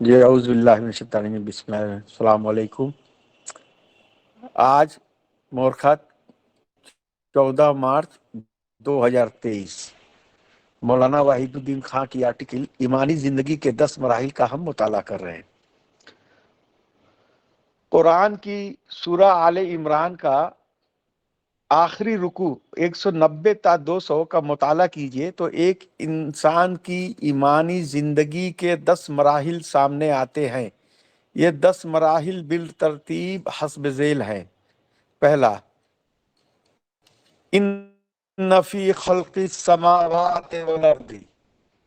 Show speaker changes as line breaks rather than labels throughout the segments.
جی اعوذ باللہ من الشیطان الرجیم، بسم اللہ السلام علیکم۔ آج مورخت 14 مارچ 2023 مولانا وحید الدین خان کی آرٹیکل ایمانی زندگی کے 10 مراحل کا ہم مطالعہ کر رہے ہیں۔ قرآن کی سورہ آل عمران کا آخری رکوع 190 تا 200 کا مطالعہ کیجئے تو ایک انسان کی ایمانی زندگی کے 10 مراحل سامنے آتے ہیں۔ یہ 10 مراحل بالترتیب حسب ذیل ہیں۔ پہلا، ان فی خلق السماوات والارض،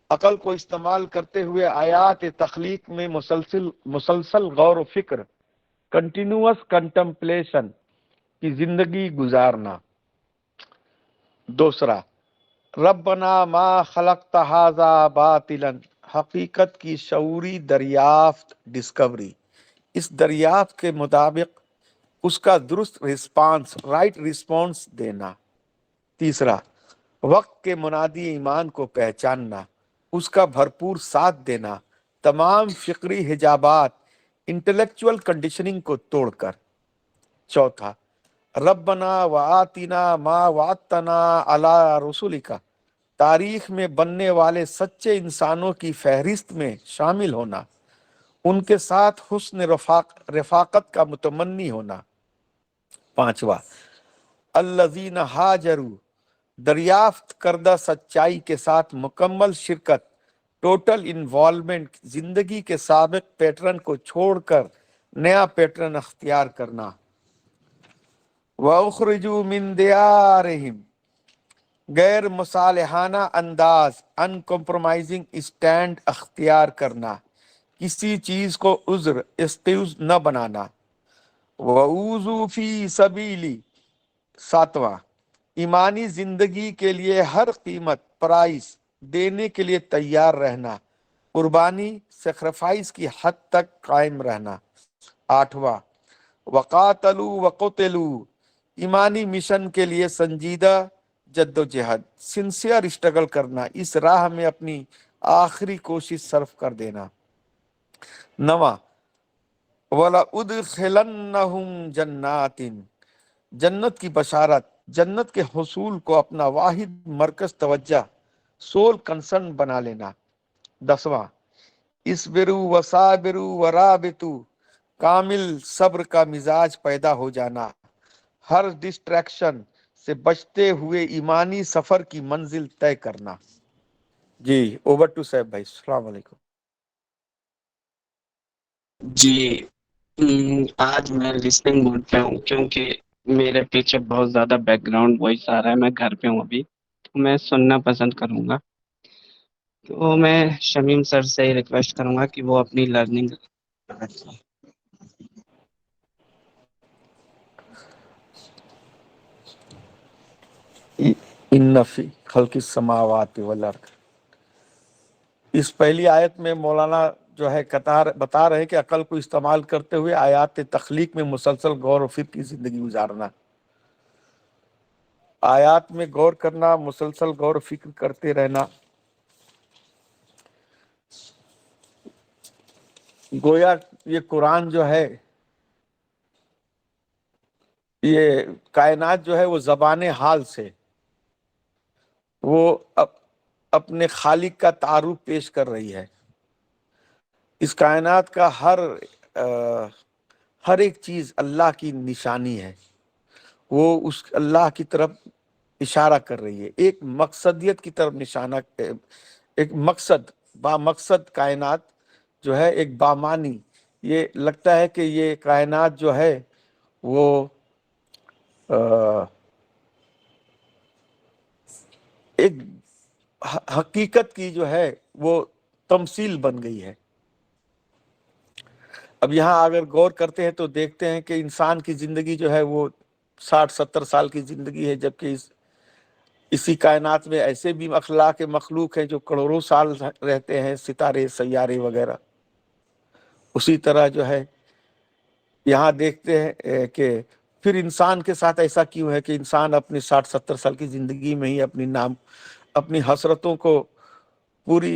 عقل کو استعمال کرتے ہوئے آیات تخلیق میں مسلسل غور و فکر، کنٹینیوس کنٹمپلیشن کی زندگی گزارنا۔ دوسرا، ربنا ما خلقت ھذا باطلا، حقیقت کی شعوری دریافت، ڈسکوری۔ اس دریافت کے مطابق اس کا درست رسپانس، رائٹ رسپانس دینا۔ تیسرا، وقت کے منادی ایمان کو پہچاننا، اس کا بھرپور ساتھ دینا، تمام فکری حجابات، انٹلیکچول کنڈیشننگ کو توڑ کر۔ چوتھا، ربنا وآتنا ما وعدتنا علی رسولک، تاریخ میں بننے والے سچے انسانوں کی فہرست میں شامل ہونا، ان کے ساتھ حسن رفاقت کا متمنی ہونا۔ پانچواں، الذین ہاجروا، دریافت کردہ سچائی کے ساتھ مکمل شرکت، ٹوٹل انوالومنٹ، زندگی کے سابق پیٹرن کو چھوڑ کر نیا پیٹرن اختیار کرنا۔ وَأُخْرِجُوا مِن دِيَارِهِمْ، غیر مصالحانہ انداز، ان کمپرومائزنگ اسٹینڈ اختیار کرنا، کسی چیز کو عذر ایکسکیوز نہ بنانا۔ وَأُوذُوا فِي سَبِيلِي، ساتواں، ایمانی زندگی کے لیے ہر قیمت، پرائز دینے کے لیے تیار رہنا، قربانی، سیکریفائس کی حد تک قائم رہنا۔ آٹھواں، وقاتلوا وقتلوا، ایمانی مشن کے لیے سنجیدہ جد و جہد، سنسیئر اسٹرگل کرنا، اس راہ میں اپنی آخری کوشش صرف کر دینا۔ نواں، وَلَأُدْخِلَنَّهُمْ جَنَّاتٍ، جنت کی بشارت، جنت کے حصول کو اپنا واحد مرکز توجہ، سول کنسرن بنا لینا۔ دسواں، اصبروا وصابروا ورابطوا، کامل صبر کا مزاج پیدا ہو جانا، ہر ڈسٹریکشن سے بچتے ہوئے ایمانی سفر کی منزل طے کرنا۔ جی اوور ٹو صاحب بھائی، السلام علیکم۔
جی آج میں لسننگ موڈ پہ ہوں کیونکہ میرے پیچھے بہت زیادہ بیک گراؤنڈ وائس آ رہا ہے، میں گھر پہ ہوں ابھی، تو میں سننا پسند کروں گا۔ تو میں شمیم سر سے ریکویسٹ کروں گا کہ وہ اپنی لرننگ رکھیں۔
ان فی خلق السماوات والارض، اس پہلی آیت میں مولانا جو ہے بتا رہے کہ عقل کو استعمال کرتے ہوئے آیات تخلیق میں مسلسل غور و فکر کی زندگی گزارنا۔ آیات میں غور کرنا، مسلسل غور و فکر کرتے رہنا، گویا یہ قرآن جو ہے، یہ کائنات جو ہے وہ زبان حال سے وہ اپنے خالق کا تعارف پیش کر رہی ہے۔ اس کائنات کا ہر ایک چیز اللہ کی نشانی ہے، وہ اس اللہ کی طرف اشارہ کر رہی ہے، ایک مقصدیت کی طرف نشانہ، ایک مقصد کائنات جو ہے ایک بامانی۔ یہ لگتا ہے کہ یہ کائنات جو ہے وہ ایک حقیقت کی جو ہے وہ تمثیل بن گئی ہے۔ اب یہاں اگر غور کرتے ہیں تو دیکھتے ہیں کہ انسان کی زندگی جو ہے وہ 60-70 سال کی زندگی ہے، جبکہ اسی کائنات میں ایسے بھی اخلاق مخلوق ہیں جو کروڑوں سال رہتے ہیں، ستارے، سیارے وغیرہ۔ اسی طرح جو ہے یہاں دیکھتے ہیں کہ پھر انسان کے ساتھ ایسا کیوں ہے کہ انسان اپنی 60-70 سال کی زندگی میں ہی اپنی حسرتوں کو پوری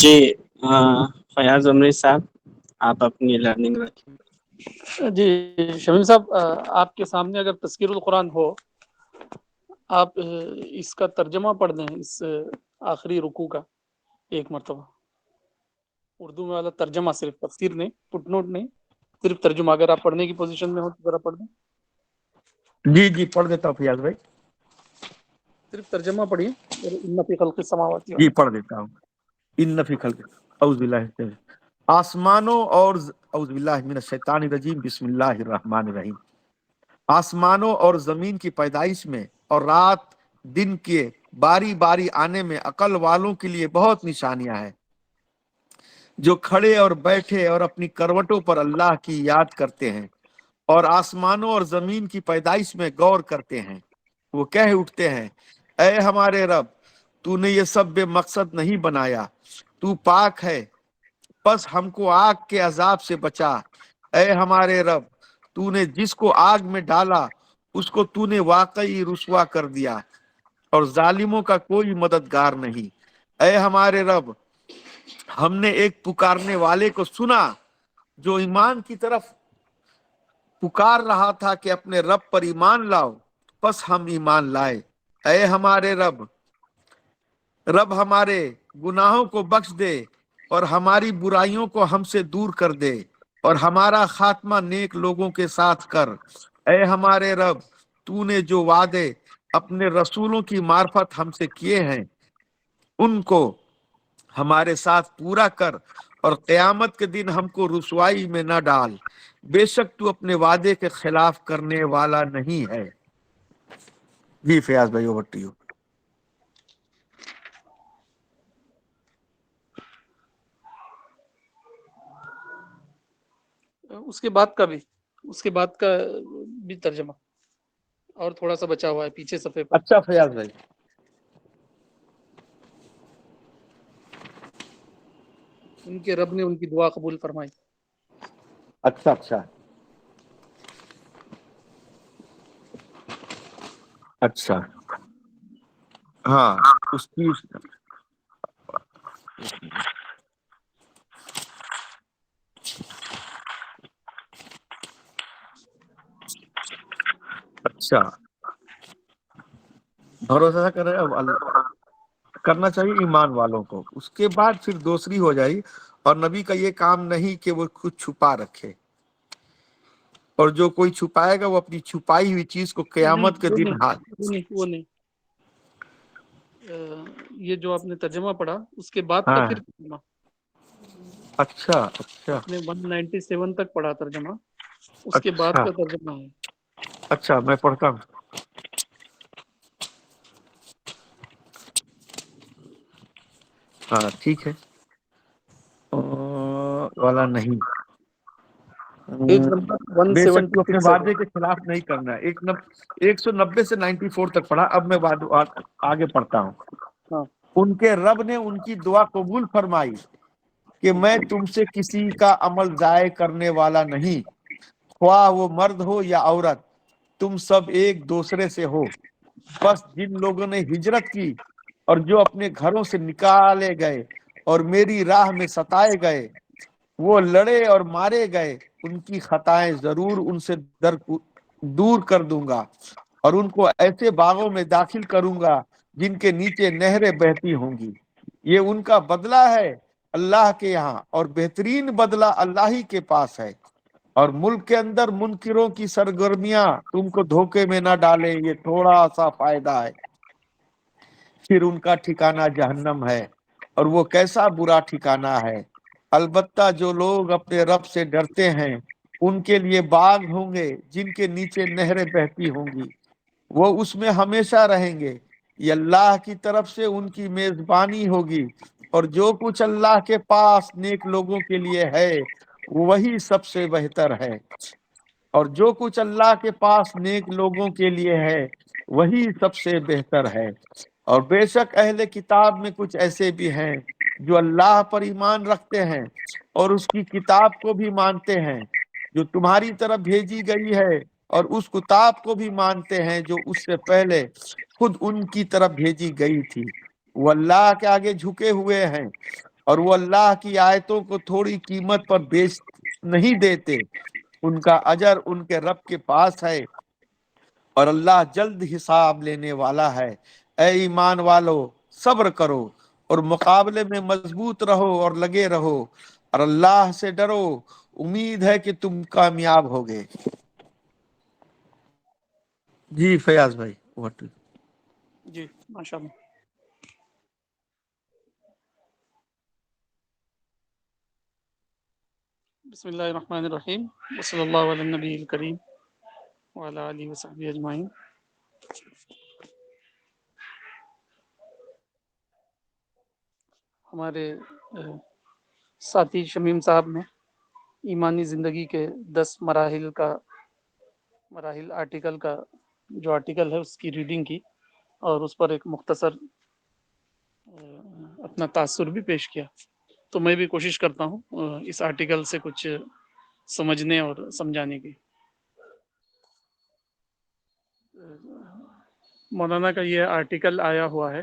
جی فیاض عمری صاحب آپ اپنی لرننگ رکھیں.
جی شمیم صاحب، آپ کے سامنے اگر تذکیر القرآن ہو، آپ اس کا ترجمہ پڑھ دیں، اس آخری رکوع کا ایک مرتبہ اردو میں والا ترجمہ، صرف تفسیر نہیں، فٹ نوٹ نہیں، صرف ترجمہ. اگر آپ پڑھنے کی پوزیشن میں ہو تو ذرا پڑھ دیں.
جی جی پڑھ دیتا ہوں فیاض بھائی.
صرف ترجمہ پڑھیے. ان فی خلق السماوات
جی پڑھ دیتا ہوں. ان فی خلق اعوذ باللہ آسمانوں اور اعوذ باللہ من الشیطان الرجیم بسم اللہ الرحمن الرحیم. آسمانوں اور زمین کی پیدائش میں اور رات دن کے باری باری آنے میں عقل والوں کے لیے بہت نشانیاں ہیں، جو کھڑے اور بیٹھے اور اپنی کروٹوں پر اللہ کی یاد کرتے ہیں اور آسمانوں اور زمین کی پیدائش میں غور کرتے ہیں. وہ کہہ اٹھتے ہیں، اے ہمارے رب، تو نے یہ سب بے مقصد نہیں بنایا، تو پاک ہے، پس ہم کو آگ کے عذاب سے بچا. اے ہمارے رب، تو نے جس کو آگ میں ڈالا اس کو تو نے واقعی رسوا کر دیا اور ظالموں کا کوئی مددگار نہیں. اے ہمارے رب، ہم نے ایک پکارنے والے کو سنا جو ایمان کی طرف پکار رہا تھا کہ اپنے رب پر ایمان لاؤ، پس ہم ایمان لائے. اے ہمارے رب ہمارے گناہوں کو بخش دے اور ہماری برائیوں کو ہم سے دور کر دے اور ہمارا خاتمہ نیک لوگوں کے ساتھ کر. اے ہمارے رب، تو نے جو وعدے اپنے رسولوں کی معرفت ہم سے کیے ہیں ان کو ہمارے ساتھ پورا کر اور قیامت کے دن ہم کو رسوائی میں نہ ڈال. بے شک تو اپنے وعدے کے خلاف کرنے والا نہیں ہے. جی فیاض بھائی اوور ٹو یو.
اس کے بعد کا بھی ترجمہ اور تھوڑا سا بچا ہوا ہے پیچھے صفحے پر.
اچھا فیاض بھائی.
ان کے رب نے ان کی دعا قبول فرمائی.
اچھا اچھا اچھا ہاں اس کی اچھا بھروسہ کرے کرنا چاہیے ایمان والوں کو. اس کے بعد پھر دوسری ہو جائے، اور نبی کا یہ کام نہیں کہ وہ کچھ چھپا رکھے، اور جو کوئی چھپائے گا وہ اپنی چھپائی ہوئی چیز کو قیامت کے دن
وہ نہیں یہ جو آپ نے ترجمہ پڑھا اس کے بعد کا
ہاں.
پھر ترجمہ.
اچھا اچھا
آپ نے 197 تک پڑھا ترجمہ، اس کے بعد
اچھا
کا ترجمہ ہے.
اچھا میں پڑھتا ہوں. ہاں ٹھیک ہے والا نہیں.
پیج نمبر
بے شک تو اپنے
176 ہے.
وعدے کے خلاف نہیں کرنا ہے. 190 سے 94 تک پڑھا. اب میں آگے پڑھتا ہوں.
ہاں.
ان کے رب نے ان کی دعا قبول فرمائی کہ میں تم سے کسی کا عمل ضائع کرنے والا نہیں، خواہ وہ مرد ہو یا عورت، تم سب ایک دوسرے سے ہو. بس جن لوگوں نے ہجرت کی اور جو اپنے گھروں سے نکالے گئے اور میری راہ میں ستائے گئے، وہ لڑے اور مارے گئے، ان کی خطائیں ضرور ان سے دور کر دوں گا اور ان کو ایسے باغوں میں داخل کروں گا جن کے نیچے نہریں بہتی ہوں گی. یہ ان کا بدلہ ہے اللہ کے یہاں، اور بہترین بدلہ اللہ ہی کے پاس ہے. اور ملک کے اندر منکروں کی سرگرمیاں تم کو دھوکے میں نہ ڈالے، یہ تھوڑا سا فائدہ ہے. پھر ان کا ٹھکانہ جہنم ہے، اور وہ کیسا برا ٹھکانہ ہے. البتہ جو لوگ اپنے رب سے ڈرتے ہیں ان کے لیے باغ ہوں گے جن کے نیچے نہریں بہتی ہوں گی، وہ اس میں ہمیشہ رہیں گے. یہ اللہ کی طرف سے ان کی میزبانی ہوگی، اور جو کچھ اللہ کے پاس نیک لوگوں کے لیے ہے وہی سب سے بہتر ہے. اور جو کچھ اللہ کے پاس نیک لوگوں کے لیے ہے وہی سب سے بہتر ہے. اور بے شک اہل کتاب میں کچھ ایسے بھی ہیں جو اللہ پر ایمان رکھتے ہیں اور اس کی کتاب کو بھی مانتے ہیں جو تمہاری طرف بھیجی گئی ہے، اور اس کتاب کو بھی مانتے ہیں جو اس سے پہلے خود ان کی طرف بھیجی گئی تھی. وہ اللہ کے آگے جھکے ہوئے ہیں اور وہ اللہ کی آیتوں کو تھوڑی قیمت پر بیچ نہیں دیتے، ان کا اجر ان کے رب کے پاس ہے اور اللہ جلد حساب لینے والا ہے۔ اے ایمان والو، صبر کرو اور مقابلے میں مضبوط رہو اور لگے رہو، اور اللہ سے ڈرو، امید ہے کہ تم کامیاب ہوگے۔ جی فیاض بھائی over to you۔
جی ماشاء اللہ۔ بسم اللہ الرحمن الرحیم، وصلی اللہ علی النبی الکریم وعلی آلہ وصحبہ اجمعین۔ ہمارے ساتھی شمیم صاحب نے ایمانی زندگی کے 10 مراحل آرٹیکل کا جو آرٹیکل ہے اس کی ریڈنگ کی، اور اس پر ایک مختصر اپنا تاثر بھی پیش کیا۔ تو میں بھی کوشش کرتا ہوں اس آرٹیکل سے کچھ سمجھنے اور سمجھانے کی۔ مولانا کا یہ آرٹیکل آیا ہوا ہے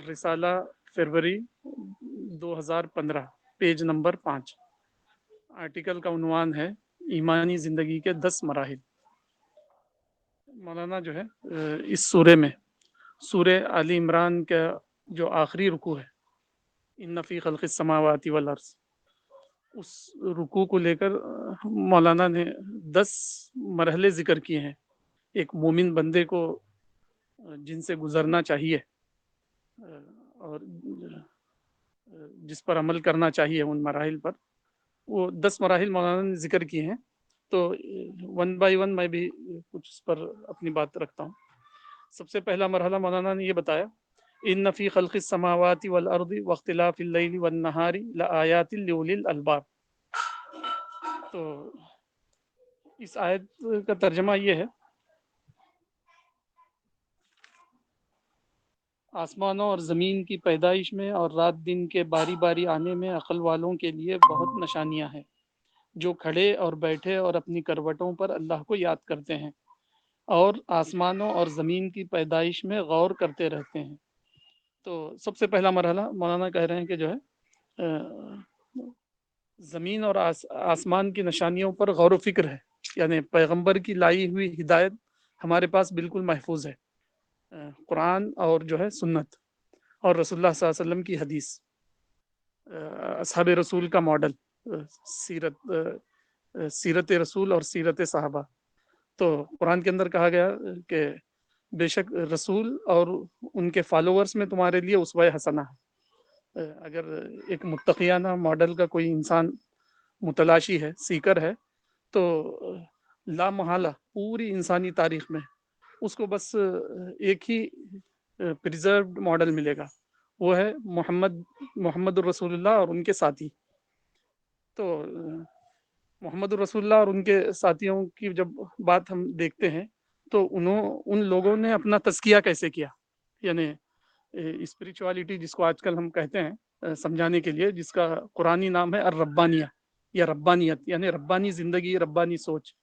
رسالہ فروری 2015، پیج نمبر 5۔ آرٹیکل کا عنوان ہے ایمانی زندگی کے 10 مراحل۔ مولانا جو ہے اس سورے میں، سورہ آل عمران کا جو آخری رکوع ہے، ان فی خلق السماوات والارض، اس رکوع کو لے کر مولانا نے 10 مرحلے ذکر کیے ہیں ایک مومن بندے کو جن سے گزرنا چاہیے اور جس پر عمل کرنا چاہیے ان مراحل پر۔ وہ 10 مراحل مولانا نے ذکر کیے ہیں، تو 1 بائی 1 میں بھی کچھ اس پر اپنی بات رکھتا ہوں۔ سب سے پہلا مرحلہ مولانا نے یہ بتایا، ان فی خلق السماوات والارض واختلاف اللیل والنہار لآیات لأولی الالباب۔ تو اس آیت کا ترجمہ یہ ہے، آسمانوں اور زمین کی پیدائش میں اور رات دن کے باری باری آنے میں عقل والوں کے لیے بہت نشانیاں ہیں، جو کھڑے اور بیٹھے اور اپنی کروٹوں پر اللہ کو یاد کرتے ہیں اور آسمانوں اور زمین کی پیدائش میں غور کرتے رہتے ہیں۔ تو سب سے پہلا مرحلہ مولانا کہہ رہے ہیں کہ جو ہے زمین اور آسمان کی نشانیوں پر غور و فکر ہے، یعنی پیغمبر کی لائی ہوئی ہدایت ہمارے پاس بالکل محفوظ ہے، قرآن اور جو ہے سنت اور رسول اللہ صلی اللہ علیہ وسلم کی حدیث، اصحاب رسول کا ماڈل، سیرت رسول اور سیرت صحابہ۔ تو قرآن کے اندر کہا گیا کہ بے شک رسول اور ان کے فالوورز میں تمہارے لیے اسوہ حسنہ ہے۔ اگر ایک متقیانہ ماڈل کا کوئی انسان متلاشی ہے، سیکر ہے، تو لا محالہ پوری انسانی تاریخ میں اس کو بس ایک ہی پریزروڈ ماڈل ملے گا، وہ ہے محمد الرسول اللہ اور ان کے ساتھی۔ تو محمد الرسول اللہ اور ان کے ساتھیوں کی جب بات ہم دیکھتے ہیں تو ان لوگوں نے اپنا تزکیہ کیسے کیا، یعنی اسپریچوالٹی جس کو آج کل ہم کہتے ہیں سمجھانے کے لیے، جس کا قرآنی نام ہے الربانیہ یا ربانیت، یعنی ربانی زندگی، ربانی سوچ،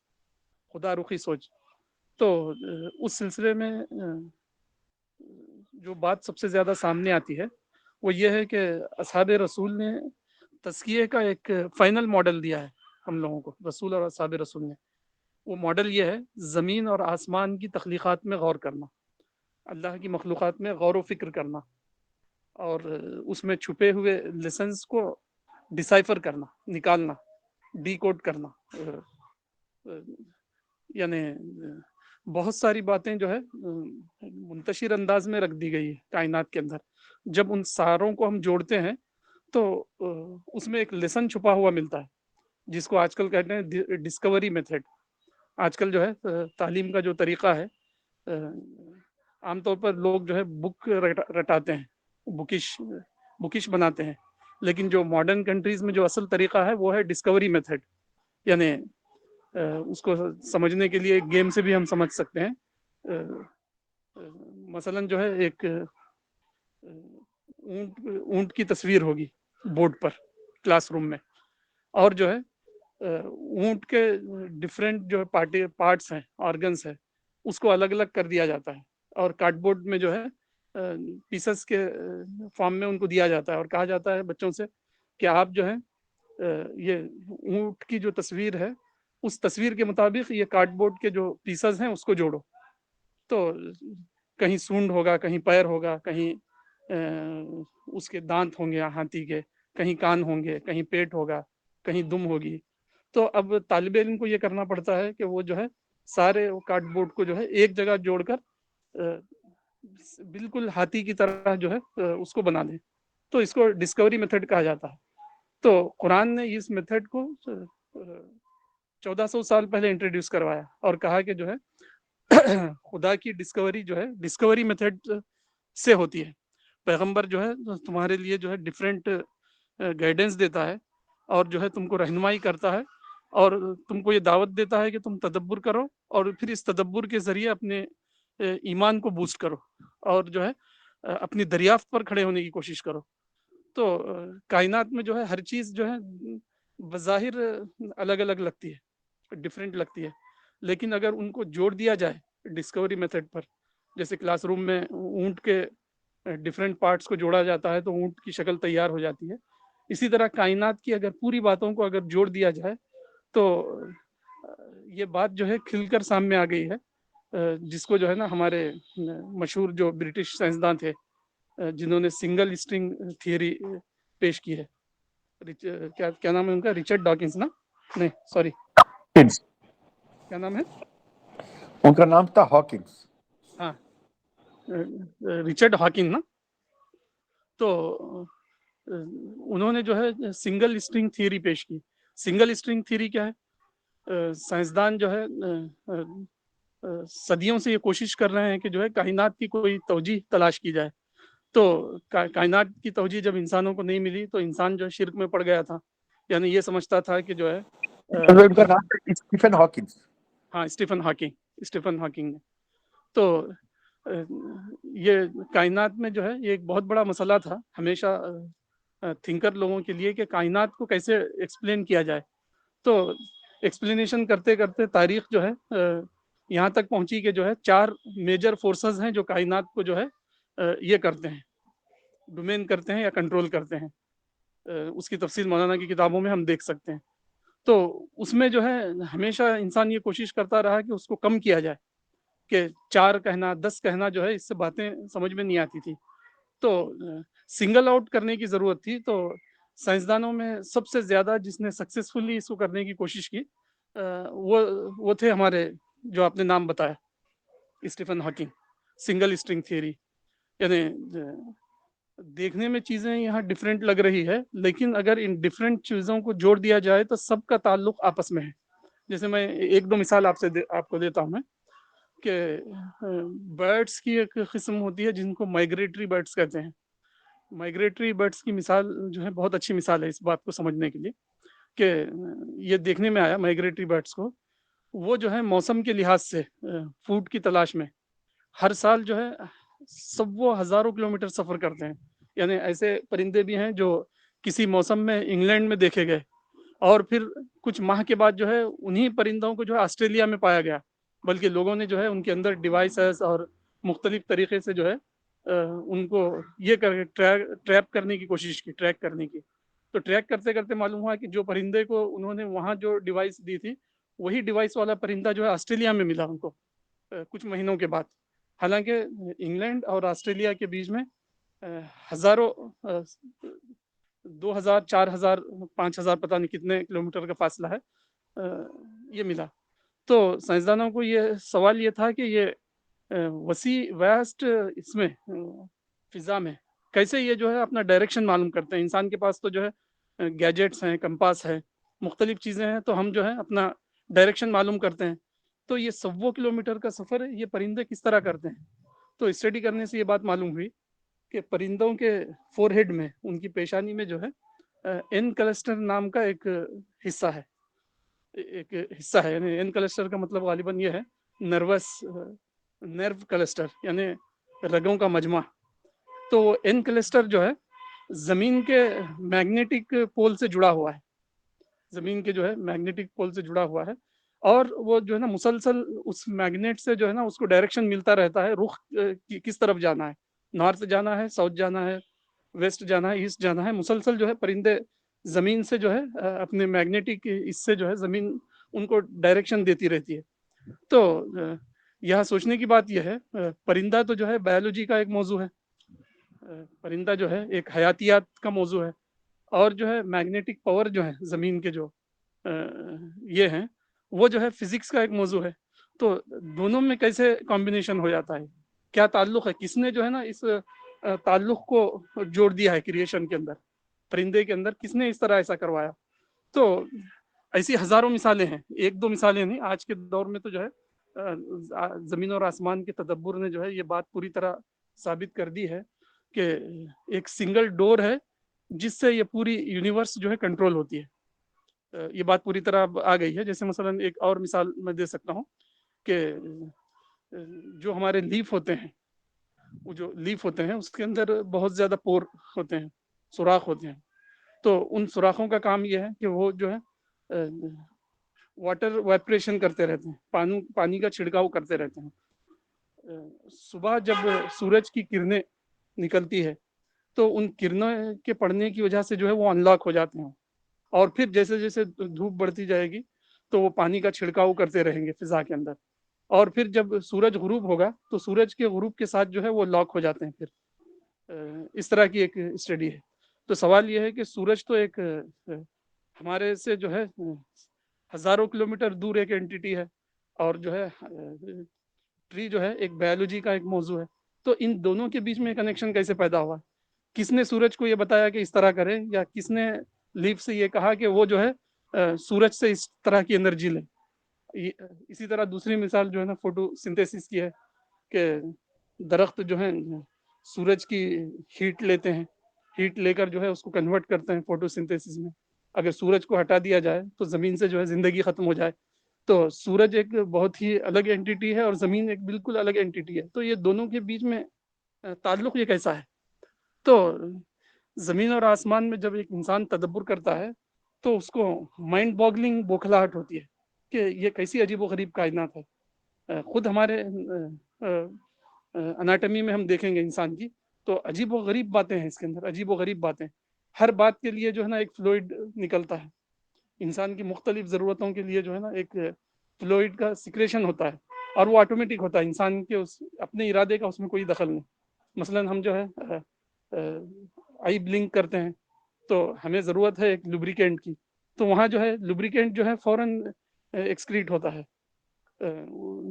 خدا رخی سوچ۔ تو اس سلسلے میں جو بات سب سے زیادہ سامنے آتی ہے وہ یہ ہے کہ اصحاب رسول نے تزکیے کا ایک فائنل ماڈل دیا ہے ہم لوگوں کو، رسول اور اصحاب رسول نے۔ وہ ماڈل یہ ہے، زمین اور آسمان کی تخلیقات میں غور کرنا، اللہ کی مخلوقات میں غور و فکر کرنا، اور اس میں چھپے ہوئے لیسنز کو ڈیسائفر کرنا، نکالنا، ڈی کوڈ کرنا۔ یعنی بہت ساری باتیں جو ہے منتشر انداز میں رکھ دی گئی ہے کائنات کے اندر، جب ان ساروں کو ہم جوڑتے ہیں تو اس میں ایک لیسن چھپا ہوا ملتا ہے، جس کو آج کل کہتے ہیں ڈسکوری میتھڈ۔ آج کل جو ہے تعلیم کا جو طریقہ ہے، عام طور پر لوگ جو ہے بک رٹاتے ہیں، بکش بناتے ہیں، لیکن جو ماڈرن کنٹریز میں جو اصل طریقہ ہے وہ ہے ڈسکوری میتھڈ۔ یعنی اس کو سمجھنے کے لیے ایک گیم سے بھی ہم سمجھ سکتے ہیں۔ مثلا جو ہے ایک اونٹ کی تصویر ہوگی بورڈ پر کلاس روم میں، اور جو ہے اونٹ کے ڈفرینٹ جو پارٹس ہیں، آرگنس ہیں، اس کو الگ الگ کر دیا جاتا ہے، اور کارڈ بورڈ میں جو ہے پیسز کے فارم میں ان کو دیا جاتا ہے اور کہا جاتا ہے بچوں سے کہ آپ جو ہے یہ اونٹ کی جو تصویر ہے اس تصویر کے مطابق یہ کارڈ بورڈ کے جو پیسز ہیں اس کو جوڑو. تو کہیں سونڈ ہوگا, کہیں پیر ہوگا, کہیں اس کے دانت ہوں گے ہاتھی کے, کہیں کان ہوں گے, کہیں پیٹ ہوگا, کہیں دم ہوگی. تو اب طالب علم کو یہ کرنا پڑتا ہے کہ وہ جو ہے سارے کارڈ بورڈ کو جو ہے ایک جگہ جوڑ کر بالکل ہاتھی کی طرح جو ہے اس کو بنا دیں. تو اس کو ڈسکوری میتھڈ کہا جاتا ہے. تو قرآن نے اس میتھڈ کو 1400 سال پہلے انٹروڈیوس کروایا اور کہا کہ جو ہے خدا کی ڈسکوری جو ہے ڈسکوری میتھڈ سے ہوتی ہے. پیغمبر جو ہے تمہارے لیے جو ہے ڈفرینٹ گائیڈنس دیتا ہے اور جو ہے تم کو رہنمائی کرتا ہے اور تم کو یہ دعوت دیتا ہے کہ تم تدبر کرو اور پھر اس تدبر کے ذریعے اپنے ایمان کو بوسٹ کرو اور جو ہے اپنی دریافت پر کھڑے ہونے کی کوشش کرو. تو کائنات میں جو ہے ہر چیز جو ہے بظاہر الگ الگ لگتی ہے, ڈفرینٹ لگتی ہے, لیکن اگر ان کو جوڑ دیا جائے ڈسکوری میتھڈ پر, جیسے کلاس روم میں اونٹ کے ڈفرینٹ پارٹس کو جوڑا جاتا ہے تو اونٹ کی شکل تیار ہو جاتی ہے, اسی طرح کائنات کی اگر پوری باتوں کو اگر جوڑ دیا جائے تو یہ بات جو ہے کھل کر سامنے آ گئی ہے, جس کو جو ہے نا ہمارے مشہور جو برٹش سائنسدان تھے جنہوں نے سنگل اسٹرنگ تھیوری پیش کی ہے, کیا نام ہے ان کا, رچرڈ ڈاکنز نا, نہیں سوری کیا نام ہے
ان کا نام تھا ہاکنگز.
ہاں رچرڈ ہاکنگ نا. تو انہوں نے جو ہے سنگل اسٹرنگ تھیوری پیش کی. سنگل اسٹرنگ تھیوری کیا ہے؟ سائنسدان جو ہے صدیوں سے یہ کوشش کر رہے ہیں کہ جو ہے کائنات کی کوئی توجیہ تلاش کی جائے. تو کائنات کی توجیہ جب انسانوں کو نہیں ملی تو انسان جو ہے شرک میں پڑ گیا تھا, یعنی یہ سمجھتا تھا کہ جو ہے
ان کا نام ہے اسٹیفن ہاکنگز.
ہاں اسٹیفن ہاکنگ نے. تو یہ کائنات میں جو ہے یہ ایک بہت بڑا مسئلہ تھا ہمیشہ تھنکر لوگوں کے لیے کہ کائنات کو کیسے ایکسپلین کیا جائے. تو ایکسپلینیشن کرتے کرتے تاریخ جو ہے یہاں تک پہنچی کہ جو ہے 4 میجر فورسز ہیں جو کائنات کو جو ہے یہ کرتے ہیں, ڈومین کرتے ہیں یا کنٹرول کرتے ہیں. اس کی تفصیل مولانا کی کتابوں میں ہم دیکھ سکتے ہیں. تو اس میں جو ہے ہمیشہ انسان یہ کوشش کرتا رہا کہ اس کو کم کیا جائے, کہ 4 کہنا 10 کہنا جو ہے اس سے باتیں سمجھ میں نہیں آتی تھی. تو سنگل آؤٹ کرنے کی ضرورت تھی. تو سائنسدانوں میں سب سے زیادہ جس نے سکسیسفلی اس کو کرنے کی کوشش کی وہ تھے ہمارے جو آپ نے نام بتایا, Stephen Hawking. Single string theory, یعنی دیکھنے میں چیزیں یہاں ڈفرینٹ لگ رہی ہے لیکن اگر ان ڈفرینٹ چیزوں کو جوڑ دیا جائے تو سب کا تعلق آپس میں ہے. جیسے میں 1-2 مثال آپ کو دیتا ہوں میں, کہ برڈس کی ایک قسم ہوتی ہے جن کو مائگریٹری برڈس کہتے ہیں. مائگریٹری برڈس کی مثال جو ہے بہت اچھی مثال ہے اس بات کو سمجھنے کے لیے, کہ یہ دیکھنے میں آیا مائگریٹری برڈس کو, وہ جو ہے موسم کے لحاظ سے فوڈ کی تلاش میں ہر سال جو ہے ہزاروں کلومیٹر سفر کرتے ہیں. یعنی ایسے پرندے بھی ہیں جو کسی موسم میں انگلینڈ میں دیکھے گئے اور پھر کچھ ماہ کے بعد جو ہے انہی پرندوں کو جو ہے آسٹریلیا میں پایا گیا, بلکہ لوگوں نے جو ہے ان کے اندر ڈیوائسز اور مختلف طریقے سے جو ہے ان کو یہ کر ٹریپ کرنے کی کوشش کی, ٹریک کرنے کی. تو ٹریک کرتے کرتے معلوم ہوا کہ جو پرندے کو انہوں نے وہاں جو ڈیوائس دی تھی وہی ڈیوائس والا پرندہ جو ہے آسٹریلیا میں ملا ان کو کچھ مہینوں کے بعد. حالانکہ انگلینڈ اور آسٹریلیا کے بیچ میں ہزاروں 2000 4000 5000 پتہ نہیں کتنے کلومیٹر کا فاصلہ ہے یہ ملا. تو سائنسدانوں کو یہ سوال یہ تھا کہ یہ وسیع واسٹ اس میں فضا میں کیسے یہ جو ہے اپنا ڈائریکشن معلوم کرتے ہیں. انسان کے پاس تو جو ہے گیجٹس ہیں, کمپاس ہے, مختلف چیزیں ہیں, تو ہم جو ہے اپنا ڈائریکشن معلوم کرتے ہیں. تو یہ 100 کلومیٹر کا سفر یہ پرندے کس طرح کرتے ہیں. تو اسٹڈی کرنے سے یہ بات معلوم ہوئی کہ پرندوں کے فور ہیڈ میں, ان کی پیشانی میں جو ہے این کلسٹر نام کا ایک حصہ ہے. یعنی این کلسٹر کا مطلب غالباً یہ ہے نرو کلسٹر, یعنی رگوں کا مجمع. تو این کلسٹر جو ہے زمین کے میگنیٹک پول سے جڑا ہوا ہے, زمین کے جو ہے میگنیٹک پول سے جڑا ہوا ہے, اور وہ جو ہے نا مسلسل اس میگنیٹ سے جو ہے نا اس کو ڈائریکشن ملتا رہتا ہے رخ کس طرف جانا ہے. نارتھ جانا ہے، ساؤتھ جانا ہے، ویسٹ جانا ہے، ایسٹ جانا ہے، مسلسل جو ہے پرندے زمین سے جو ہے اپنے میگنیٹک اس سے جو ہے زمین ان کو ڈائریکشن دیتی رہتی ہے۔ تو یہاں سوچنے کی بات یہ ہے، پرندہ تو جو ہے بایولوجی کا ایک موضوع ہے، پرندہ جو ہے ایک حیاتیات کا موضوع ہے، اور جو ہے میگنیٹک پاور جو ہے زمین کے جو یہ ہیں وہ جو ہے فزکس کا ایک موضوع ہے۔ تو دونوں میں کیسے کمبینیشن ہو جاتا ہے، کیا تعلق ہے، کس نے جو ہے نا اس تعلق کو جوڑ دیا ہے کریشن کے اندر، پرندے کے اندر کس نے اس طرح ایسا کروایا؟ تو ایسی ہزاروں مثالیں ہیں، ایک دو مثالیں نہیں، آج کے دور میں تو جو ہے زمین اور آسمان کے تدبر نے جو ہے یہ بات پوری طرح ثابت کر دی ہے کہ ایک سنگل ڈور ہے جس سے یہ پوری یونیورس جو ہے کنٹرول ہوتی ہے۔ یہ بات پوری طرح اب آ گئی ہے۔ جیسے مثلا ایک اور مثال میں دے سکتا ہوں کہ جو ہمارے لیف ہوتے ہیں، وہ جو لیف ہوتے ہیں اس کے اندر بہت زیادہ پور ہوتے ہیں، سوراخ ہوتے ہیں۔ تو ان سوراخوں کا کام یہ ہے کہ وہ جو ہے واٹر ویپریشن کرتے رہتے ہیں، پانی کا چھڑکاؤ کرتے رہتے ہیں۔ صبح جب سورج کی کرنیں نکلتی ہے تو ان کرنوں کے پڑنے کی وجہ سے جو ہے وہ انلاک ہو جاتے ہیں، اور پھر جیسے جیسے دھوپ بڑھتی جائے گی تو وہ پانی کا چھڑکاؤ کرتے رہیں گے فضا کے اندر، اور پھر جب سورج غروب ہوگا تو سورج کے غروب کے ساتھ جو ہے وہ لاک ہو جاتے ہیں۔ پھر اس طرح کی ایک اسٹڈی ہے۔ تو سوال یہ ہے کہ سورج تو ایک ہمارے سے جو ہے ہزاروں کلومیٹر دور ایک اینٹیٹی ہے، اور جو ہے ٹری جو ہے ایک بایولوجی کا ایک موضوع ہے۔ تو ان دونوں کے بیچ میں کنیکشن کیسے پیدا ہوا؟ کس نے سورج کو یہ بتایا کہ اس طرح کرے، یا کس نے لیف سے یہ کہا کہ وہ جو ہے سورج سے اس طرح کی انرجی لیں؟ اسی طرح دوسری مثال جو ہے نا فوٹو سنتھیسس کی ہے کہ درخت جو ہے سورج کی ہیٹ لیتے ہیں، ہیٹ لے کر جو ہے اس کو کنورٹ کرتے ہیں فوٹو سنتھیسس میں۔ اگر سورج کو ہٹا دیا جائے تو زمین سے جو ہے زندگی ختم ہو جائے۔ تو سورج ایک بہت ہی الگ اینٹیٹی ہے اور زمین ایک بالکل الگ اینٹیٹی ہے۔ تو یہ دونوں کے بیچ میں تعلق یہ کیسا ہے؟ تو زمین اور آسمان میں جب ایک انسان تدبر کرتا ہے تو اس کو مائنڈ باگلنگ بوکھلاہٹ ہوتی ہے کہ یہ کیسی عجیب و غریب کائنات ہے۔ خود ہمارے اناٹمی میں ہم دیکھیں گے انسان کی تو عجیب و غریب باتیں ہیں اس کے اندر، عجیب و غریب باتیں۔ ہر بات کے لیے جو ہے نا ایک فلوئڈ نکلتا ہے، انسان کی مختلف ضرورتوں کے لیے جو ہے نا ایک فلوئڈ کا سیکریشن ہوتا ہے، اور وہ آٹومیٹک ہوتا ہے، انسان کے اپنے ارادے کا اس میں کوئی دخل نہیں۔ مثلا ہم جو ہے آئی بلنک کرتے ہیں تو ہمیں ضرورت ہے ایک لوبریکینٹ کی، تو وہاں جو ہے لوبریکینٹ جو ہے فوراً ایکسکریٹ ہوتا ہے،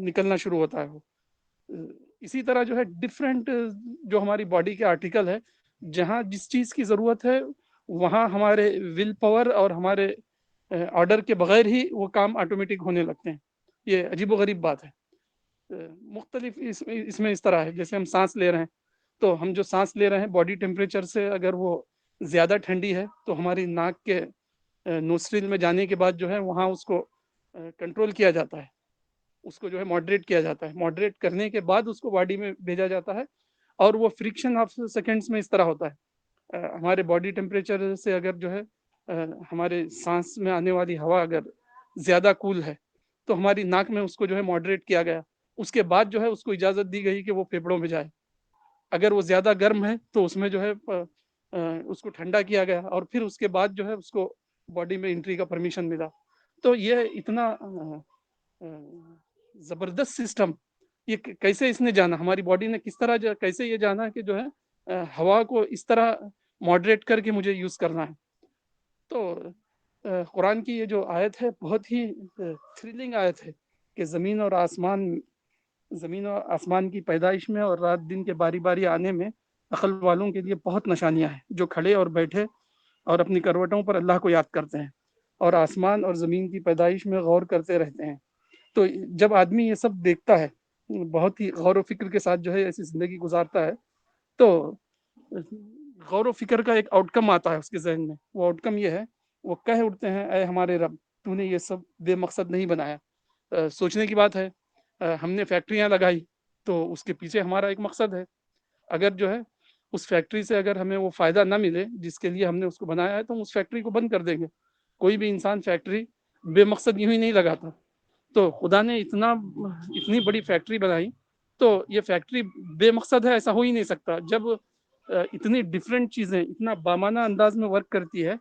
نکلنا شروع ہوتا ہے وہ۔ اسی طرح جو ہے ڈفرینٹ جو ہماری باڈی کے آرٹیکل ہے، جہاں جس چیز کی ضرورت ہے وہاں ہمارے ول پاور اور ہمارے آرڈر کے بغیر ہی وہ کام آٹومیٹک ہونے لگتے ہیں۔ یہ عجیب و غریب بات ہے۔ مختلف اس میں اس طرح ہے، جیسے ہم سانس لے رہے ہیں تو ہم جو سانس لے رہے ہیں باڈی ٹیمپریچر سے اگر وہ زیادہ ٹھنڈی ہے تو ہماری ناک کے نوسٹرل میں جانے کے بعد جو ہے وہاں اس کو کنٹرول کیا جاتا ہے، اس کو جو ہے ماڈریٹ کیا جاتا ہے، ماڈریٹ کرنے کے بعد اس کو باڈی میں بھیجا جاتا ہے، اور وہ فرکشن آف سیکنڈز میں اس طرح ہوتا ہے۔ ہمارے باڈی ٹیمپریچر سے اگر جو ہے ہمارے سانس میں آنے والی ہوا اگر زیادہ کول ہے تو ہماری ناک میں اس کو جو ہے ماڈریٹ کیا گیا، اس کے بعد جو ہے اس کو اجازت دی گئی کہ وہ پھیپھڑوں میں جائے۔ اگر وہ زیادہ گرم ہے تو اس میں جو ہے اس کو ٹھنڈا کیا گیا، اور پھر اس کے بعد جو ہے اس کو باڈی میں انٹری کا پرمیشن ملا۔ تو یہ اتنا زبردست سسٹم، یہ کیسے اس نے جانا، ہماری باڈی نے کس طرح کیسے یہ جانا کہ جو ہے ہوا کو اس طرح ماڈریٹ کر کے مجھے یوز کرنا ہے۔ تو قرآن کی یہ جو آیت ہے بہت ہی تھرلنگ آیت ہے کہ زمین اور آسمان کی پیدائش میں اور رات دن کے باری باری آنے میں عقل والوں کے لیے بہت نشانیاں ہیں، جو کھڑے اور بیٹھے اور اپنی کروٹوں پر اللہ کو یاد کرتے ہیں اور آسمان اور زمین کی پیدائش میں غور کرتے رہتے ہیں۔ تو جب آدمی یہ سب دیکھتا ہے، بہت ہی غور و فکر کے ساتھ جو ہے ایسی زندگی گزارتا ہے، تو غور و فکر کا ایک آؤٹ کم آتا ہے اس کے ذہن میں۔ وہ آؤٹ کم یہ ہے، وہ کہہ اٹھتے ہیں اے ہمارے رب، تو نے یہ سب بے مقصد نہیں بنایا۔ سوچنے کی بات ہے، ہم نے فیکٹریاں لگائی تو اس کے پیچھے ہمارا ایک مقصد ہے۔ اگر جو ہے اس فیکٹری سے اگر ہمیں وہ فائدہ نہ ملے جس کے لیے ہم نے اس کو بنایا ہے تو ہم اس فیکٹری کو بند کر دیں گے۔ کوئی بھی انسان فیکٹری بے مقصد یوں ہی نہیں لگاتا۔ تو خدا نے اتنی بڑی فیکٹری بنائی تو یہ فیکٹری بے مقصد ہے ایسا ہو ہی نہیں سکتا. جب اتنی ڈفرینٹ چیزیں اتنا بامانہ انداز میں ورک کرتی ہے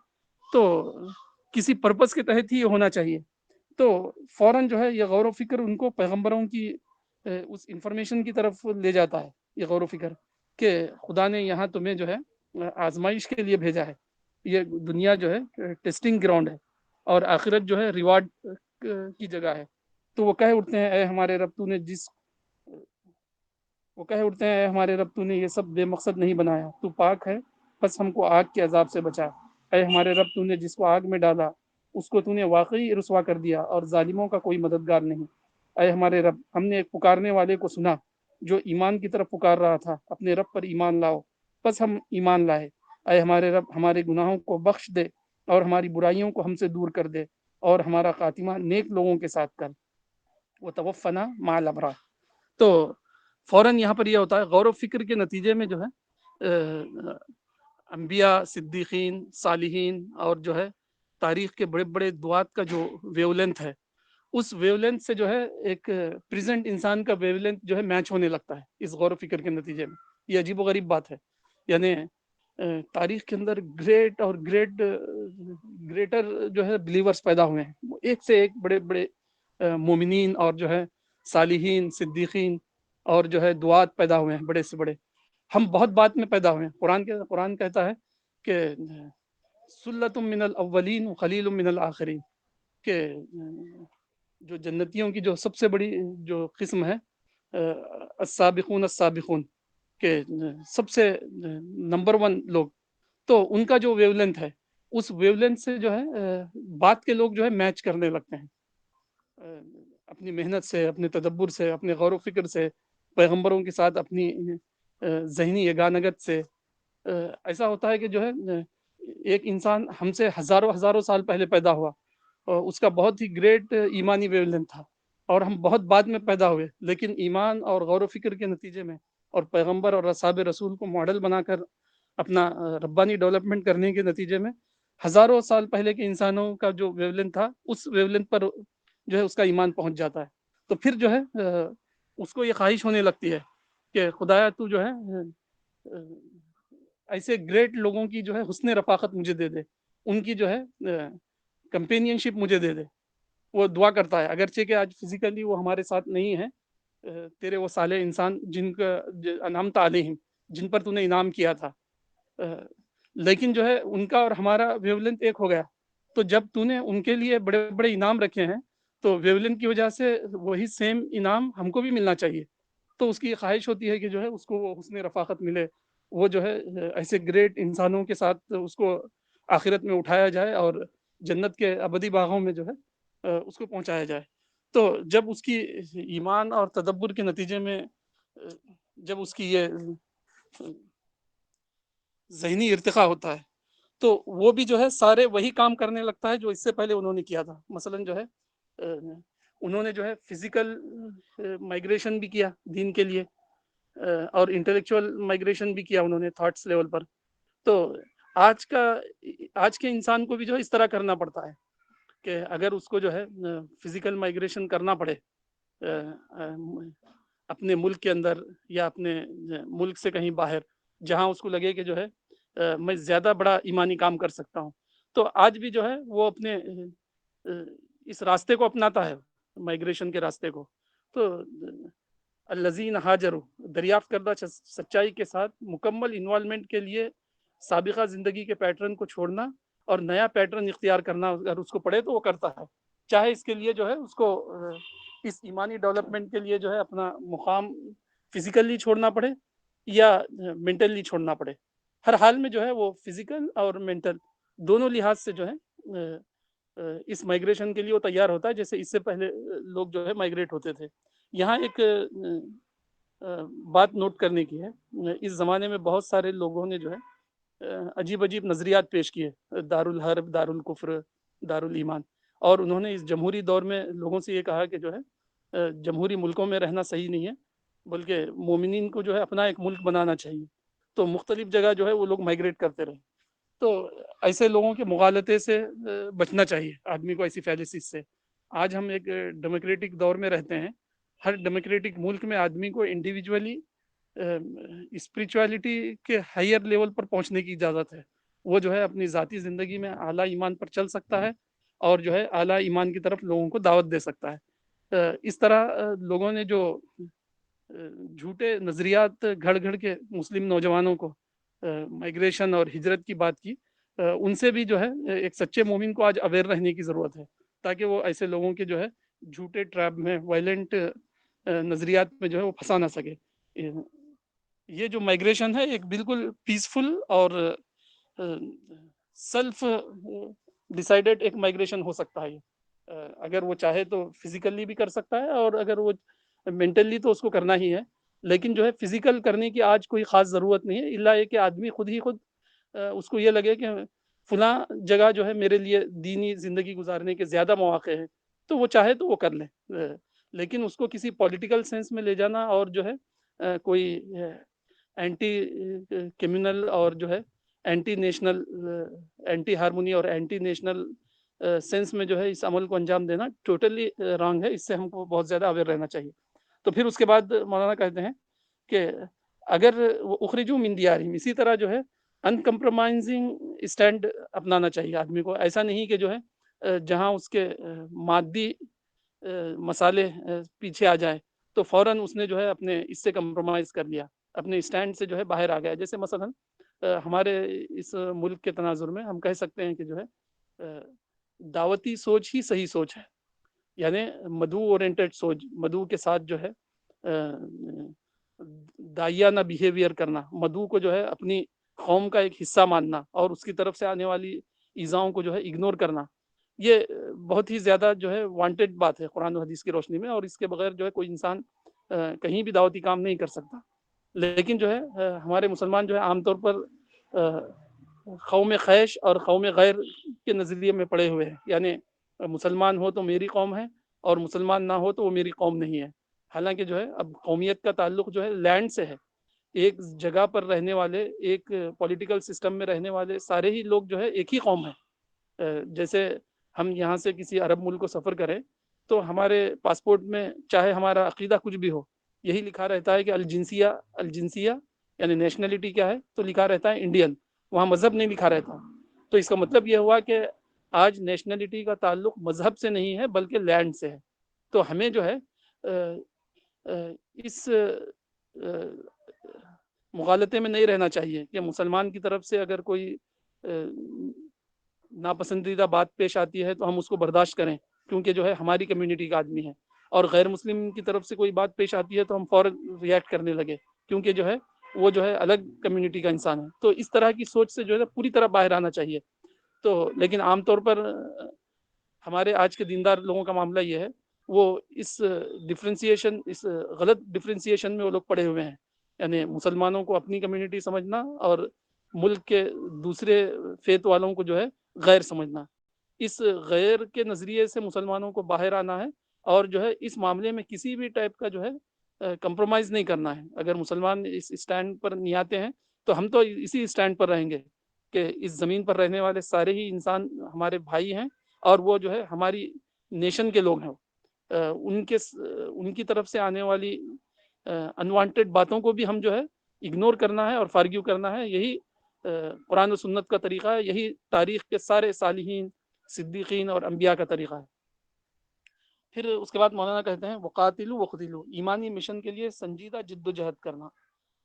تو کسی پرپس کے تحت ہی یہ ہونا چاہیے. تو فوراً جو ہے یہ غور و فکر ان کو پیغمبروں کی اس انفارمیشن کی طرف لے جاتا ہے, یہ غور و فکر کہ خدا نے یہاں تمہیں جو ہے آزمائش کے لیے بھیجا ہے, یہ دنیا جو ہے ٹیسٹنگ گراؤنڈ ہے اور آخرت جو ہے ریوارڈ کی جگہ ہے. تو وہ کہہ اٹھتے ہیں اے ہمارے رب تو نے یہ سب بے مقصد نہیں بنایا, تو پاک ہے بس ہم کو آگ کے عذاب سے بچا. اے ہمارے رب تو نے جس کو آگ میں ڈالا اس کو تو نے واقعی رسوا کر دیا اور ظالموں کا کوئی مددگار نہیں. اے ہمارے رب ہم نے ایک پکارنے والے کو سنا جو ایمان کی طرف پکار رہا تھا, اپنے رب پر ایمان لاؤ, بس ہم ایمان لائے. اے ہمارے رب ہمارے گناہوں کو بخش دے اور ہماری برائیوں کو ہم سے دور کر دے اور ہمارا خاتمہ نیک لوگوں کے ساتھ کر. وہ توفنا مع الابرار. تو فوراً یہاں پر یہ ہوتا ہے غور و فکر کے نتیجے میں جو ہے انبیاء, صدیقین, صالحین اور جو ہے تاریخ کے بڑے بڑے دعات کا جو ویو لینتھ ہے اس ویو لینتھ سے جو ہے ایک پریزنٹ انسان کا ویو لینتھ جو ہے میچ ہونے لگتا ہے اس غور و فکر کے نتیجے میں. یہ عجیب و غریب بات ہے. یعنی تاریخ کے اندر گریٹ اور گریٹر جو ہے بلیورز پیدا ہوئے ہیں, ایک سے ایک بڑے بڑے مومنین اور جو ہے صالحین, صدیقین اور جو ہے دعات پیدا ہوئے ہیں بڑے سے بڑے. ہم بہت بعد میں پیدا ہوئے ہیں. قرآن کہتا ہے کہ سلۃ من الاولین و خلیل من الاخرین, کہ جو جنتیوں کی جو سب سے بڑی جو قسم ہے السابقون السابقون, کہ سب سے نمبر ون لوگ, تو ان کا جو ویو لینتھ ہے اس ویو لینتھ سے جو ہے بات کے لوگ جو ہے میچ کرنے لگتے ہیں اپنی محنت سے, اپنے تدبر سے, اپنے غور و فکر سے, پیغمبروں کے ساتھ اپنی ذہنی یگانگت سے. ایسا ہوتا ہے کہ جو ہے ایک انسان ہم سے ہزاروں سال پہلے پیدا ہوا اور اس کا بہت ہی گریٹ ایمانی ویو لینتھ تھا اور ہم بہت بعد میں پیدا ہوئے, لیکن ایمان اور غور و فکر کے نتیجے میں اور پیغمبر اور اصحاب رسول کو ماڈل بنا کر اپنا ربانی ڈیولپمنٹ کرنے کے نتیجے میں ہزاروں سال پہلے کے انسانوں کا جو ویو لینتھ تھا اس ویو لینتھ پر جو ہے اس کا ایمان پہنچ جاتا ہے. تو پھر جو ہے اس کو یہ خواہش ہونے لگتی ہے کہ خدایا تو جو ہے ایسے گریٹ لوگوں کی جو ہے حسن رفاقت مجھے دے دے, ان کی جو ہے کمپینین شپ مجھے دے دے. وہ دعا کرتا ہے اگرچہ کہ آج فزیکلی وہ ہمارے ساتھ نہیں ہے, تیرے وہ صالح انسان جن کا انعمت علیہم, جن پر تو نے انعام کیا تھا, لیکن جو ہے ان کا اور ہمارا ویو لینتھ ایک ہو گیا. تو جب تو نے ان کے لیے بڑے بڑے انعام رکھے ہیں تو ویو لینتھ کی وجہ سے وہی سیم انعام ہم کو بھی ملنا چاہیے. تو اس کی خواہش ہوتی ہے کہ جو ہے اس کو وہ حسن رفاقت ملے, وہ جو ہے ایسے گریٹ انسانوں کے ساتھ اس کو آخرت میں اٹھایا جائے اور جنت کے ابدی باغوں میں جو ہے اس کو پہنچایا جائے. تو جب اس کی ایمان اور تدبر کے نتیجے میں جب اس کی یہ ذہنی ارتقاء ہوتا ہے تو وہ بھی جو ہے سارے وہی کام کرنے لگتا ہے جو اس سے پہلے انہوں نے کیا تھا. مثلا جو ہے انہوں نے جو ہے فزیکل مائگریشن بھی کیا دین کے لیے اور انٹلیکچوئل مائگریشن بھی کیا انہوں نے تھاٹس لیول پر. تو آج کے انسان کو بھی جو ہے اس طرح کرنا پڑتا ہے کہ اگر اس کو جو ہے فزیکل مائگریشن کرنا پڑے اپنے ملک کے اندر یا اپنے ملک سے کہیں باہر, جہاں اس کو لگے کہ جو ہے میں زیادہ بڑا ایمانی کام کر سکتا ہوں, تو آج بھی جو ہے وہ اپنے اس راستے کو اپناتا ہے, مائگریشن کے راستے کو. تو الذین ہاجروا, دریافت کردہ سچائی کے ساتھ مکمل انوالومنٹ کے لیے سابقہ زندگی کے پیٹرن کو چھوڑنا اور نیا پیٹرن اختیار کرنا, اگر اس کو پڑھے تو وہ کرتا ہے, چاہے اس کے لیے جو ہے اس کو اس ایمانی ڈیولپمنٹ کے لیے جو ہے اپنا مقام فزیکلی چھوڑنا پڑے یا مینٹلی چھوڑنا پڑے. ہر حال میں جو ہے وہ فزیکل اور مینٹل دونوں لحاظ سے جو ہے اس مائگریشن کے لیے وہ تیار ہوتا ہے, جیسے اس سے پہلے لوگ جو ہے مائگریٹ ہوتے تھے. یہاں ایک بات نوٹ کرنے کی ہے, اس زمانے میں بہت سارے لوگوں نے جو ہے عجیب نظریات پیش کیے, دارالحرب, دارالکفر, دارالایمان, اور انہوں نے اس جمہوری دور میں لوگوں سے یہ کہا کہ جو ہے جمہوری ملکوں میں رہنا صحیح نہیں ہے, بلکہ مومنین کو جو ہے اپنا ایک ملک بنانا چاہیے. تو مختلف جگہ جو ہے وہ لوگ مائگریٹ کرتے رہے. تو ایسے لوگوں کے مغالطے سے بچنا چاہیے آدمی کو, ایسی فیلسز سے. آج ہم ایک ڈیموکریٹک دور میں رہتے ہیں ہر ڈیموکریٹک ملک میں آدمی کو انڈیویجولی اسپریچولیٹی کے ہائر لیول پر پہنچنے کی اجازت ہے. وہ جو ہے اپنی ذاتی زندگی میں اعلیٰ ایمان پر چل سکتا ہے اور جو ہے اعلیٰ ایمان کی طرف لوگوں کو دعوت دے سکتا ہے. اس طرح لوگوں نے جو جھوٹے نظریات گھڑ گھڑ کے مسلم نوجوانوں کو مائگریشن اور ہجرت کی بات کی، ان سے بھی جو ہے ایک سچے مومن کو آج اویئر رہنے کی ضرورت ہے، تاکہ وہ ایسے لوگوں کے جو ہے جھوٹے ٹریپ میں، وائلنٹ نظریات میں جو ہے وہ پھنسا نہ سکے. یہ جو مائگریشن ہے ایک بالکل پیسفل اور سیلف ڈیسائیڈڈ ایک مائگریشن ہو سکتا ہے. اگر وہ چاہے تو فزیکلی بھی کر سکتا ہے، اور اگر وہ مینٹلی تو اس کو کرنا ہی ہے، لیکن جو ہے فزیکل کرنے کی آج کوئی خاص ضرورت نہیں ہے، الا یہ کہ آدمی خود ہی خود اس کو یہ لگے کہ فلاں جگہ جو ہے میرے لیے دینی زندگی گزارنے کے زیادہ مواقع ہیں، تو وہ چاہے تو وہ کر لے. لیکن اس کو کسی پولیٹیکل سینس میں لے جانا اور جو ہے کوئی اینٹی کمیونل اور جو ہے اینٹی نیشنل، اینٹی ہارمونی اور اینٹی نیشنل سینس میں جو ہے اس عمل کو انجام دینا ٹوٹلی رانگ ہے. اس سے ہم کو بہت زیادہ اویئر رہنا چاہیے. تو پھر اس کے بعد مولانا کہتے ہیں کہ اگر وہ اخرجو من دیارہم، اسی طرح جو ہے ان کمپرومائزنگ اسٹینڈ اپنانا چاہیے آدمی کو. ایسا نہیں کہ جو ہے جہاں اس کے مادی مسالے پیچھے آ جائے تو فوراً اس نے جو ہے اپنے اس سے کمپرومائز کر لیا، اپنے اسٹینڈ سے جو ہے باہر آ گیا. جیسے مثلاً ہمارے اس ملک کے تناظر میں ہم کہہ سکتے ہیں کہ جو ہے دعوتی سوچ ہی صحیح سوچ ہے، یعنی مدعو اورینٹڈ سوچ، مدعو کے ساتھ جو ہے دائیانہ بیہیویئر کرنا، مدعو کو جو ہے اپنی قوم کا ایک حصہ ماننا اور اس کی طرف سے آنے والی ایذاؤں کو جو ہے اگنور کرنا، یہ بہت ہی زیادہ جو ہے وانٹیڈ بات ہے قرآن و حدیث کی روشنی میں. اور اس کے بغیر جو ہے کوئی انسان کہیں بھی دعوتی کام نہیں کر سکتا. لیکن جو ہے ہمارے مسلمان جو ہے عام طور پر قوم خیش اور قوم غیر کے نظریے میں پڑے ہوئے ہیں، یعنی مسلمان ہو تو میری قوم ہے اور مسلمان نہ ہو تو وہ میری قوم نہیں ہے. حالانکہ جو ہے اب قومیت کا تعلق جو ہے لینڈ سے ہے. ایک جگہ پر رہنے والے، ایک پولیٹیکل سسٹم میں رہنے والے سارے ہی لوگ جو ہے ایک ہی قوم ہے. جیسے ہم یہاں سے کسی عرب ملک کو سفر کریں تو ہمارے پاسپورٹ میں چاہے ہمارا عقیدہ کچھ بھی ہو، یہی لکھا رہتا ہے کہ الجنسیہ یعنی نیشنلٹی کیا ہے، تو لکھا رہتا ہے انڈین، وہاں مذہب نہیں لکھا رہتا. تو اس کا مطلب یہ ہوا کہ آج نیشنلٹی کا تعلق مذہب سے نہیں ہے بلکہ لینڈ سے ہے. تو ہمیں جو ہے اس مغالطے میں نہیں رہنا چاہیے کہ مسلمان کی طرف سے اگر کوئی ناپسندیدہ بات پیش آتی ہے تو ہم اس کو برداشت کریں کیونکہ جو ہے ہماری کمیونٹی کا آدمی ہے، اور غیر مسلم کی طرف سے کوئی بات پیش آتی ہے تو ہم فوراً ریئیکٹ کرنے لگے کیونکہ جو ہے وہ جو ہے الگ کمیونٹی کا انسان ہے. تو اس طرح کی سوچ سے جو ہے پوری طرح باہر آنا چاہیے. تو لیکن عام طور پر ہمارے آج کے دیندار لوگوں کا معاملہ یہ ہے، وہ اس ڈفرینسیشن، اس غلط ڈفرینسیشن میں وہ لوگ پڑے ہوئے ہیں، یعنی مسلمانوں کو اپنی کمیونٹی سمجھنا اور ملک کے دوسرے فیت والوں کو جو ہے غیر سمجھنا. اس غیر کے نظریے سے مسلمانوں کو باہر آنا ہے اور جو ہے اس معاملے میں کسی بھی ٹائپ کا جو ہے کمپرومائز نہیں کرنا ہے. اگر مسلمان اس اسٹینڈ پر نہیں آتے ہیں تو ہم تو اسی اسٹینڈ پر رہیں گے کہ اس زمین پر رہنے والے سارے ہی انسان ہمارے بھائی ہیں اور وہ جو ہے ہماری نیشن کے لوگ ہیں. ان کی طرف سے آنے والی انوانٹیڈ باتوں کو بھی ہم جو ہے اگنور کرنا ہے اور فارگیو کرنا ہے. یہی قرآن و سنت کا طریقہ ہے، یہی تاریخ کے سارے صالحین، صدیقین اور انبیاء کا طریقہ ہے. پھر اس کے بعد مولانا کہتے ہیں وقاتلو وقتلو، ایمانی مشن کے لیے سنجیدہ جد و جہد کرنا.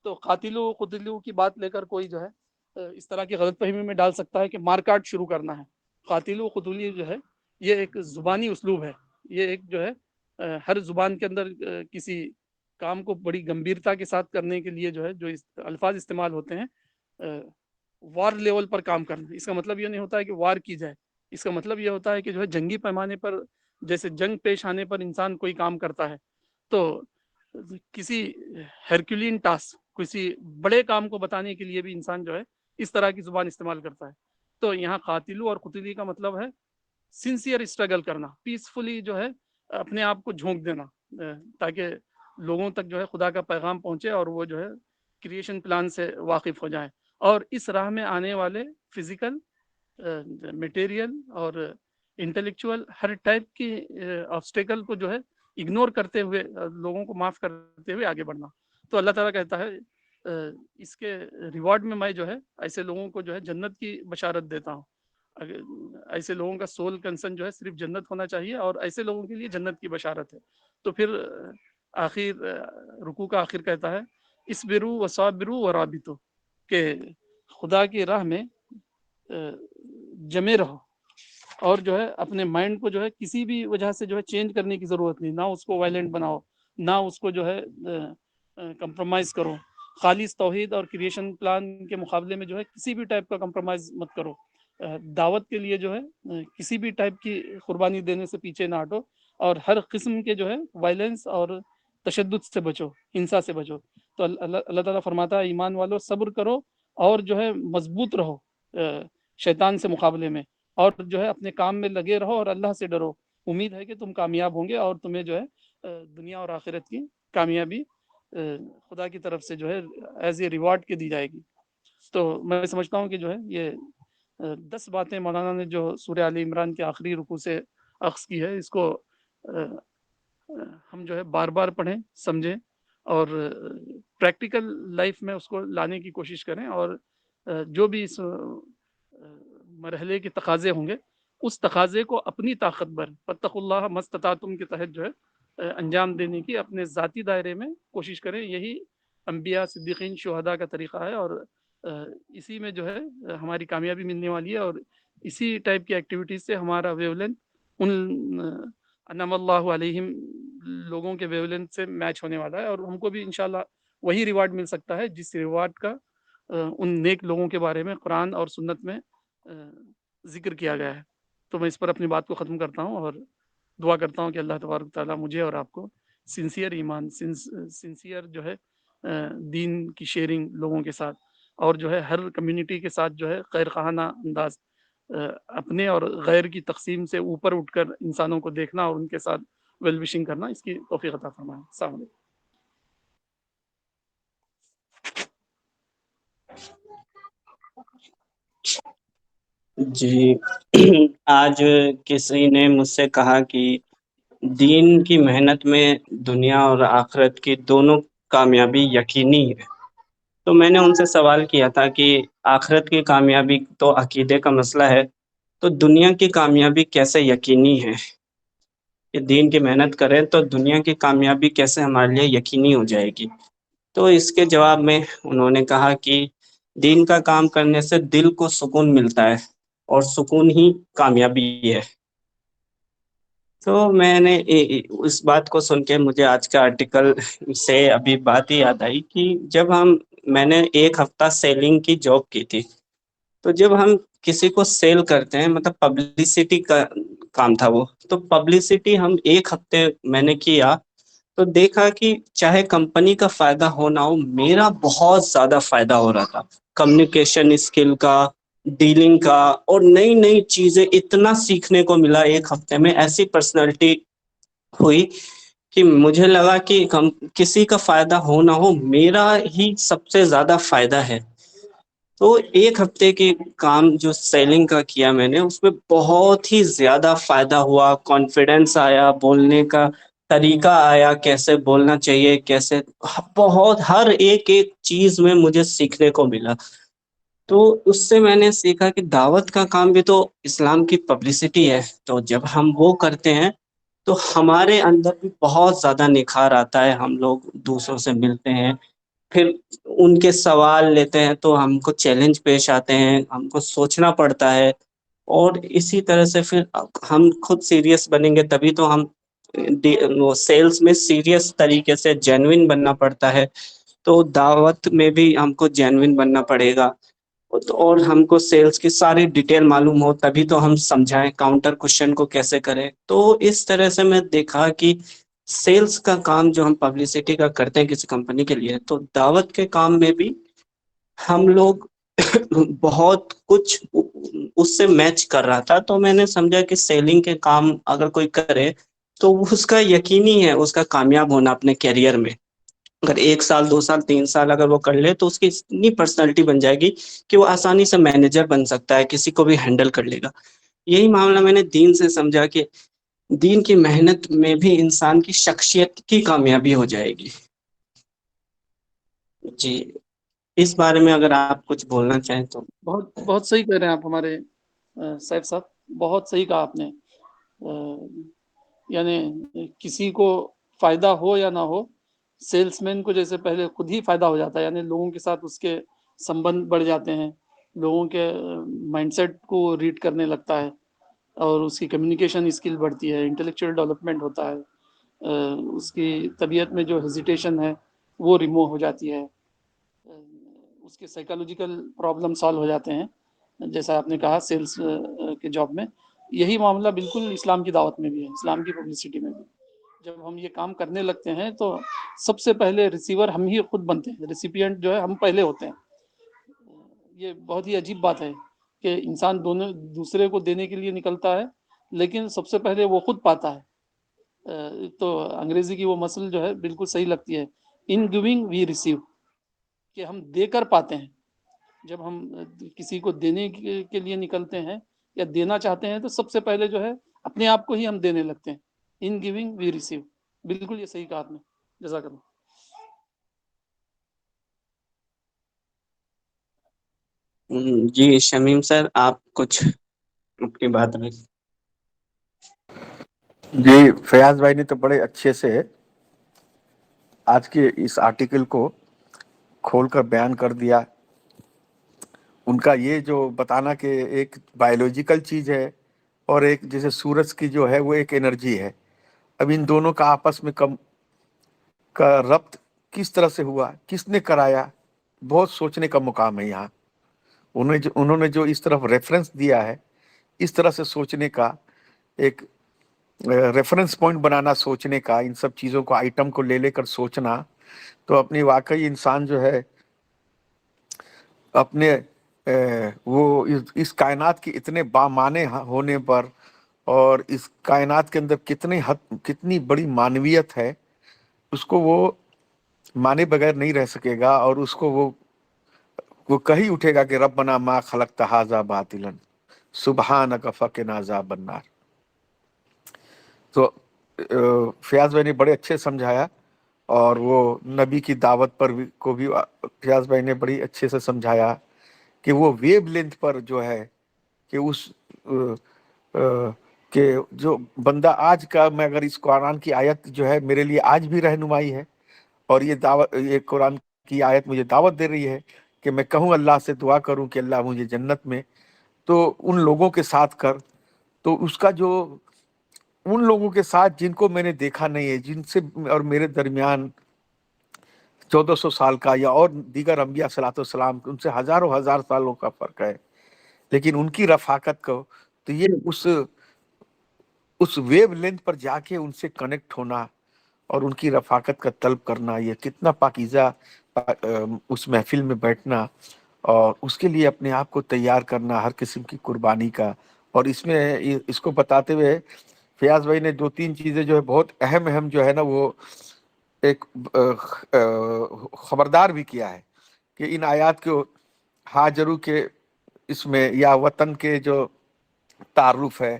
تو قاتلو قتلو کی بات لے کر کوئی جو ہے اس طرح کی غلط فہمی میں ڈال سکتا ہے کہ مار کاٹ شروع کرنا ہے. قاتلو قتلو جو ہے یہ ایک زبانی اسلوب ہے، یہ ایک جو ہے ہر زبان کے اندر کسی کام کو بڑی گمبھیرتا کے ساتھ کرنے کے لیے جو ہے جو الفاظ استعمال ہوتے ہیں وار لیول پر کام کرنا. اس کا مطلب یہ نہیں ہوتا ہے کہ وار کی جائے، اس کا مطلب یہ ہوتا ہے کہ جو ہے جنگی پیمانے پر جیسے جنگ پیش آنے پر انسان کوئی کام کرتا ہے تو کسی ہرکولین ٹاسک، کسی بڑے کام کو بتانے کے لیے بھی انسان جو ہے اس طرح کی زبان استعمال کرتا ہے. تو یہاں قاتلو اور قتلی کا مطلب ہے سنسیئر اسٹرگل کرنا، پیسفلی جو ہے اپنے آپ کو جھونک دینا تاکہ لوگوں تک جو ہے خدا کا پیغام پہنچے اور وہ جو ہے کریشن پلان سے واقف ہو جائیں، اور اس راہ میں آنے والے فزیکل، میٹیریل اور انٹلیکچوئل ہر ٹائپ کی آبسٹیکل کو جو ہے اگنور کرتے ہوئے لوگوں کو معاف کرتے ہوئے آگے بڑھنا. تو اللہ تعالیٰ کہتا ہے اس کے ریوارڈ میں میں جو ہے ایسے لوگوں کو جو ہے جنت کی بشارت دیتا ہوں. ایسے لوگوں کا سول کنسرن جو ہے صرف جنت ہونا چاہیے اور ایسے لوگوں کے لیے جنت کی بشارت ہے. تو پھر آخر رکوع کا آخر کہتا ہے اسبرو و صابرو و رابطو کہ خدا کی راہ میں جمے رہو اور جو ہے اپنے مائنڈ کو جو ہے کسی بھی وجہ سے جو ہے چینج کرنے کی ضرورت نہیں. نہ اس کو وائلنٹ بناؤ, نہ اس کو جو ہے کمپرومائز کرو. خالص توحید اور کریشن پلان کے مقابلے میں جو ہے کسی بھی ٹائپ کا کمپرومائز مت کرو. دعوت کے لیے جو ہے کسی بھی ٹائپ کی قربانی دینے سے پیچھے نہ ہٹو اور ہر قسم کے جو ہے وائلنس اور تشدد سے بچو, ہنسا سے بچو. تو اللہ تعالیٰ فرماتا ہے ایمان والو صبر کرو اور جو ہے مضبوط رہو شیطان سے مقابلے میں, اور جو ہے اپنے کام میں لگے رہو اور اللہ سے ڈرو. امید ہے کہ تم کامیاب ہوں گے اور تمہیں جو ہے دنیا اور آخرت کی کامیابی خدا کی طرف سے جو ہے ایز اے ریوارڈ کے دی جائے گی. تو میں سمجھتا ہوں کہ جو ہے یہ 10 باتیں مولانا نے جو سورہ آل عمران کے آخری رکوع سے اخذ کی ہے, اس کو ہم جو ہے بار بار پڑھیں, سمجھیں اور پریکٹیکل لائف میں اس کو لانے کی کوشش کریں, اور جو بھی اس مرحلے کے تقاضے ہوں گے اس تقاضے کو اپنی طاقت بھر فاتقوا اللہ ما استطعتم کے تحت جو ہے انجام دینے کی اپنے ذاتی دائرے میں کوشش کریں. یہی انبیاء, صدیقین, شہداء کا طریقہ ہے اور اسی میں جو ہے ہماری کامیابی ملنے والی ہے, اور اسی ٹائپ کی ایکٹیویٹیز سے ہمارا ویولینتھ ان انعم اللہ علیہم لوگوں کے ویولینتھ سے میچ ہونے والا ہے, اور ہم کو بھی انشاءاللہ وہی ریوارڈ مل سکتا ہے جس ریوارڈ کا ان نیک لوگوں کے بارے میں قرآن اور سنت میں ذکر کیا گیا ہے. تو میں اس پر اپنی بات کو ختم کرتا ہوں اور دعا کرتا ہوں کہ اللہ تبارک تعالیٰ مجھے اور آپ کو سنسیئر ایمان, سنسیئر جو ہے دین کی شیئرنگ لوگوں کے ساتھ, اور جو ہے ہر کمیونٹی کے ساتھ جو ہے خیر خواہانہ انداز, اپنے اور غیر کی تقسیم سے اوپر اٹھ کر انسانوں کو دیکھنا اور ان کے ساتھ ویل وشنگ کرنا, اس کی توفیق عطا فرمائے. السلام علیکم.
جی آج کسی نے مجھ سے کہا کہ دین کی محنت میں دنیا اور آخرت کی دونوں کامیابی یقینی ہے. تو میں نے ان سے سوال کیا تھا کہ آخرت کی کامیابی تو عقیدے کا مسئلہ ہے, تو دنیا کی کامیابی کیسے یقینی ہے؟ کہ دین کی محنت کریں تو دنیا کی کامیابی کیسے ہمارے لیے یقینی ہو جائے گی؟ تو اس کے جواب میں انہوں نے کہا کہ دین کا کام کرنے سے دل کو سکون ملتا ہے اور سکون ہی کامیابی ہے. تو میں نے اس بات کو سن کے مجھے آج کا آرٹیکل سے ابھی بات ہی یاد آئی کہ جب میں نے 1 ہفتہ سیلنگ کی جاب کی تھی, تو جب ہم کسی کو سیل کرتے ہیں, مطلب پبلسٹی کا کام تھا وہ, تو پبلسٹی ہم 1 ہفتے میں نے کیا تو دیکھا کہ چاہے کمپنی کا فائدہ ہو نہ ہو, میرا بہت زیادہ فائدہ ہو رہا تھا. کمیونیکیشن اسکل کا, ڈیلنگ کا, اور نئی نئی چیزیں اتنا سیکھنے کو ملا 1 ہفتے میں. ایسی پرسنالٹی ہوئی کہ مجھے لگا کہ کسی کا فائدہ ہو نہ ہو, میرا ہی سب سے زیادہ فائدہ ہے. تو 1 ہفتے کے کام جو سیلنگ کا کیا میں نے, اس میں بہت ہی زیادہ فائدہ ہوا. کانفیڈنس آیا, بولنے کا طریقہ آیا, کیسے بولنا چاہیے, کیسے, بہت ہر ایک چیز میں مجھے سیکھنے کو ملا. تو اس سے میں نے سیکھا کہ دعوت کا کام بھی تو اسلام کی پبلسٹی ہے. تو جب ہم وہ کرتے ہیں تو ہمارے اندر بھی بہت زیادہ نکھار آتا ہے. ہم لوگ دوسروں سے ملتے ہیں, پھر ان کے سوال لیتے ہیں تو ہم کو چیلنج پیش آتے ہیں, ہم کو سوچنا پڑتا ہے, اور اسی طرح سے پھر ہم خود سیریس بنیں گے تبھی تو ہم سیلز میں سیریس طریقے سے جینوئن بننا پڑتا ہے. تو دعوت میں بھی ہم کو جینوئن بننا پڑے گا, اور ہم کو سیلز کی ساری ڈیٹیل معلوم ہو تبھی تو ہم سمجھائیں کاؤنٹر کوشچن کو کیسے کریں. تو اس طرح سے میں دیکھا کہ سیلز کا کام جو ہم پبلسٹی کا کرتے ہیں کسی کمپنی کے لیے, تو دعوت کے کام میں بھی ہم لوگ بہت کچھ اس سے میچ کر رہا تھا. تو میں نے سمجھا کہ سیلنگ کے کام اگر کوئی کرے تو اس کا یقینی ہے اس کا کامیاب ہونا اپنے کیریئر میں. اگر 1 سال 2 سال 3 سال اگر وہ کر لے تو اس کی اتنی پرسنالٹی بن جائے گی کہ وہ آسانی سے مینیجر بن سکتا ہے, کسی کو بھی ہینڈل کر لے گا. یہی معاملہ میں نے دین سے سمجھا کہ دین کی محنت میں بھی انسان کی شخصیت کی کامیابی ہو جائے گی. جی اس بارے میں اگر آپ کچھ بولنا چاہیں تو.
بہت بہت صحیح کہہ رہے ہیں آپ ہمارے سیف صاحب، بہت صحیح کہا آپ نے. یعنی کسی کو فائدہ ہو یا نہ ہو، سیلس مین کو جیسے پہلے خود ہی فائدہ ہو جاتا ہے، یعنی لوگوں کے ساتھ اس کے سمبند بڑھ جاتے ہیں، لوگوں کے مائنڈ سیٹ کو ریڈ کرنے لگتا ہے، اور اس کی کمیونیکیشن اسکل بڑھتی ہے، انٹلیکچوئل ڈیولپمنٹ ہوتا ہے، اس کی طبیعت میں جو ہیزیٹیشن ہے وہ ریموو ہو جاتی ہے، اس کے سائیکالوجیکل پرابلم سالو ہو جاتے ہیں. جیسا آپ نے کہا سیلس کے جاب میں، یہی معاملہ بالکل اسلام کی دعوت میں بھی ہے، اسلام کی پبلسٹی میں بھی. جب ہم یہ کام کرنے لگتے ہیں تو سب سے پہلے ریسیور ہم ہی خود بنتے ہیں، ریسیپینٹ جو ہے ہم پہلے ہوتے ہیں. یہ بہت ہی عجیب بات ہے کہ انسان دونوں دوسرے کو دینے کے لیے نکلتا ہے، لیکن سب سے پہلے وہ خود پاتا ہے. تو انگریزی کی وہ مسل جو ہے بالکل صحیح لگتی ہے، ان گیونگ وی ریسیو، کہ ہم دے کر پاتے ہیں. جب ہم کسی کو دینے کے لیے نکلتے ہیں یا دینا چاہتے ہیں تو سب سے پہلے جو ہے اپنے آپ کو ہی ہم دینے لگتے ہیں. ان گیونگ وی ریسیو، بالکل یہ صحیح کہا آپ نے. جزاک اللہ.
جی شمیم سر آپ کچھ اپنی بات میں.
جی فیاض بھائی نے تو بڑے اچھے سے آج کے اس آرٹیکل کو کھول کر بیان کر دیا. ان کا یہ جو بتانا کہ ایک بایولوجیکل چیز ہے اور ایک جیسے سورج کی جو ہے وہ ایک انرجی ہے، اب ان دونوں کا آپس میں کا ربط کس طرح سے ہوا، کس نے کرایا، بہت سوچنے کا مقام ہے. یہاں انہوں نے جو اس طرف ریفرنس دیا ہے، اس طرح سے سوچنے کا ایک ریفرنس پوائنٹ بنانا، سوچنے کا، ان سب چیزوں کو آئٹم کو لے کر سوچنا، تو اپنی واقعی انسان جو ہے اپنے وہ اس کائنات کی اتنے بامعنی ہونے پر اور اس کائنات کے اندر کتنی بڑی معنویت ہے، اس کو وہ مانے بغیر نہیں رہ سکے گا، اور اس کو وہ کہی اٹھے گا کہ ربنا ما خلقت ھذا باطلا سبحانک فقنا عذاب النار. تو فیاض بھائی نے بڑے اچھے سمجھایا، اور وہ نبی کی دعوت پر کو بھی فیاض بھائی نے بڑی اچھے سے سمجھایا کہ وہ ویو لینتھ پر جو ہے کہ اس کہ جو بندہ آج کا، میں اگر اس قرآن کی آیت جو ہے میرے لیے آج بھی رہنمائی ہے، اور یہ قرآن کی آیت مجھے دعوت دے رہی ہے کہ میں کہوں اللہ سے دعا کروں کہ اللہ مجھے جنت میں، تو ان لوگوں کے ساتھ کر. تو اس کا جو ان لوگوں کے ساتھ جن کو میں نے دیکھا نہیں ہے، جن سے اور میرے درمیان 1400 سال کا یا اور دیگر انبیاء صلاۃ والسلام ان سے ہزاروں ہزار سالوں کا فرق ہے، لیکن ان کی رفاقت کو، تو یہ اس ویو لینتھ پر جا کے ان سے کنیکٹ ہونا اور ان کی رفاقت کا طلب کرنا، یہ کتنا پاکیزہ اس محفل میں بیٹھنا، اور اس کے لیے اپنے آپ کو تیار کرنا ہر قسم کی قربانی کا. اور اس میں اس کو بتاتے ہوئے فیاض بھائی نے 2-3 چیزیں جو ہے بہت اہم جو ہے نا، وہ ایک خبردار بھی کیا ہے کہ ان آیات کو ہاجرو کے اس میں یا وطن کے جو تعارف ہے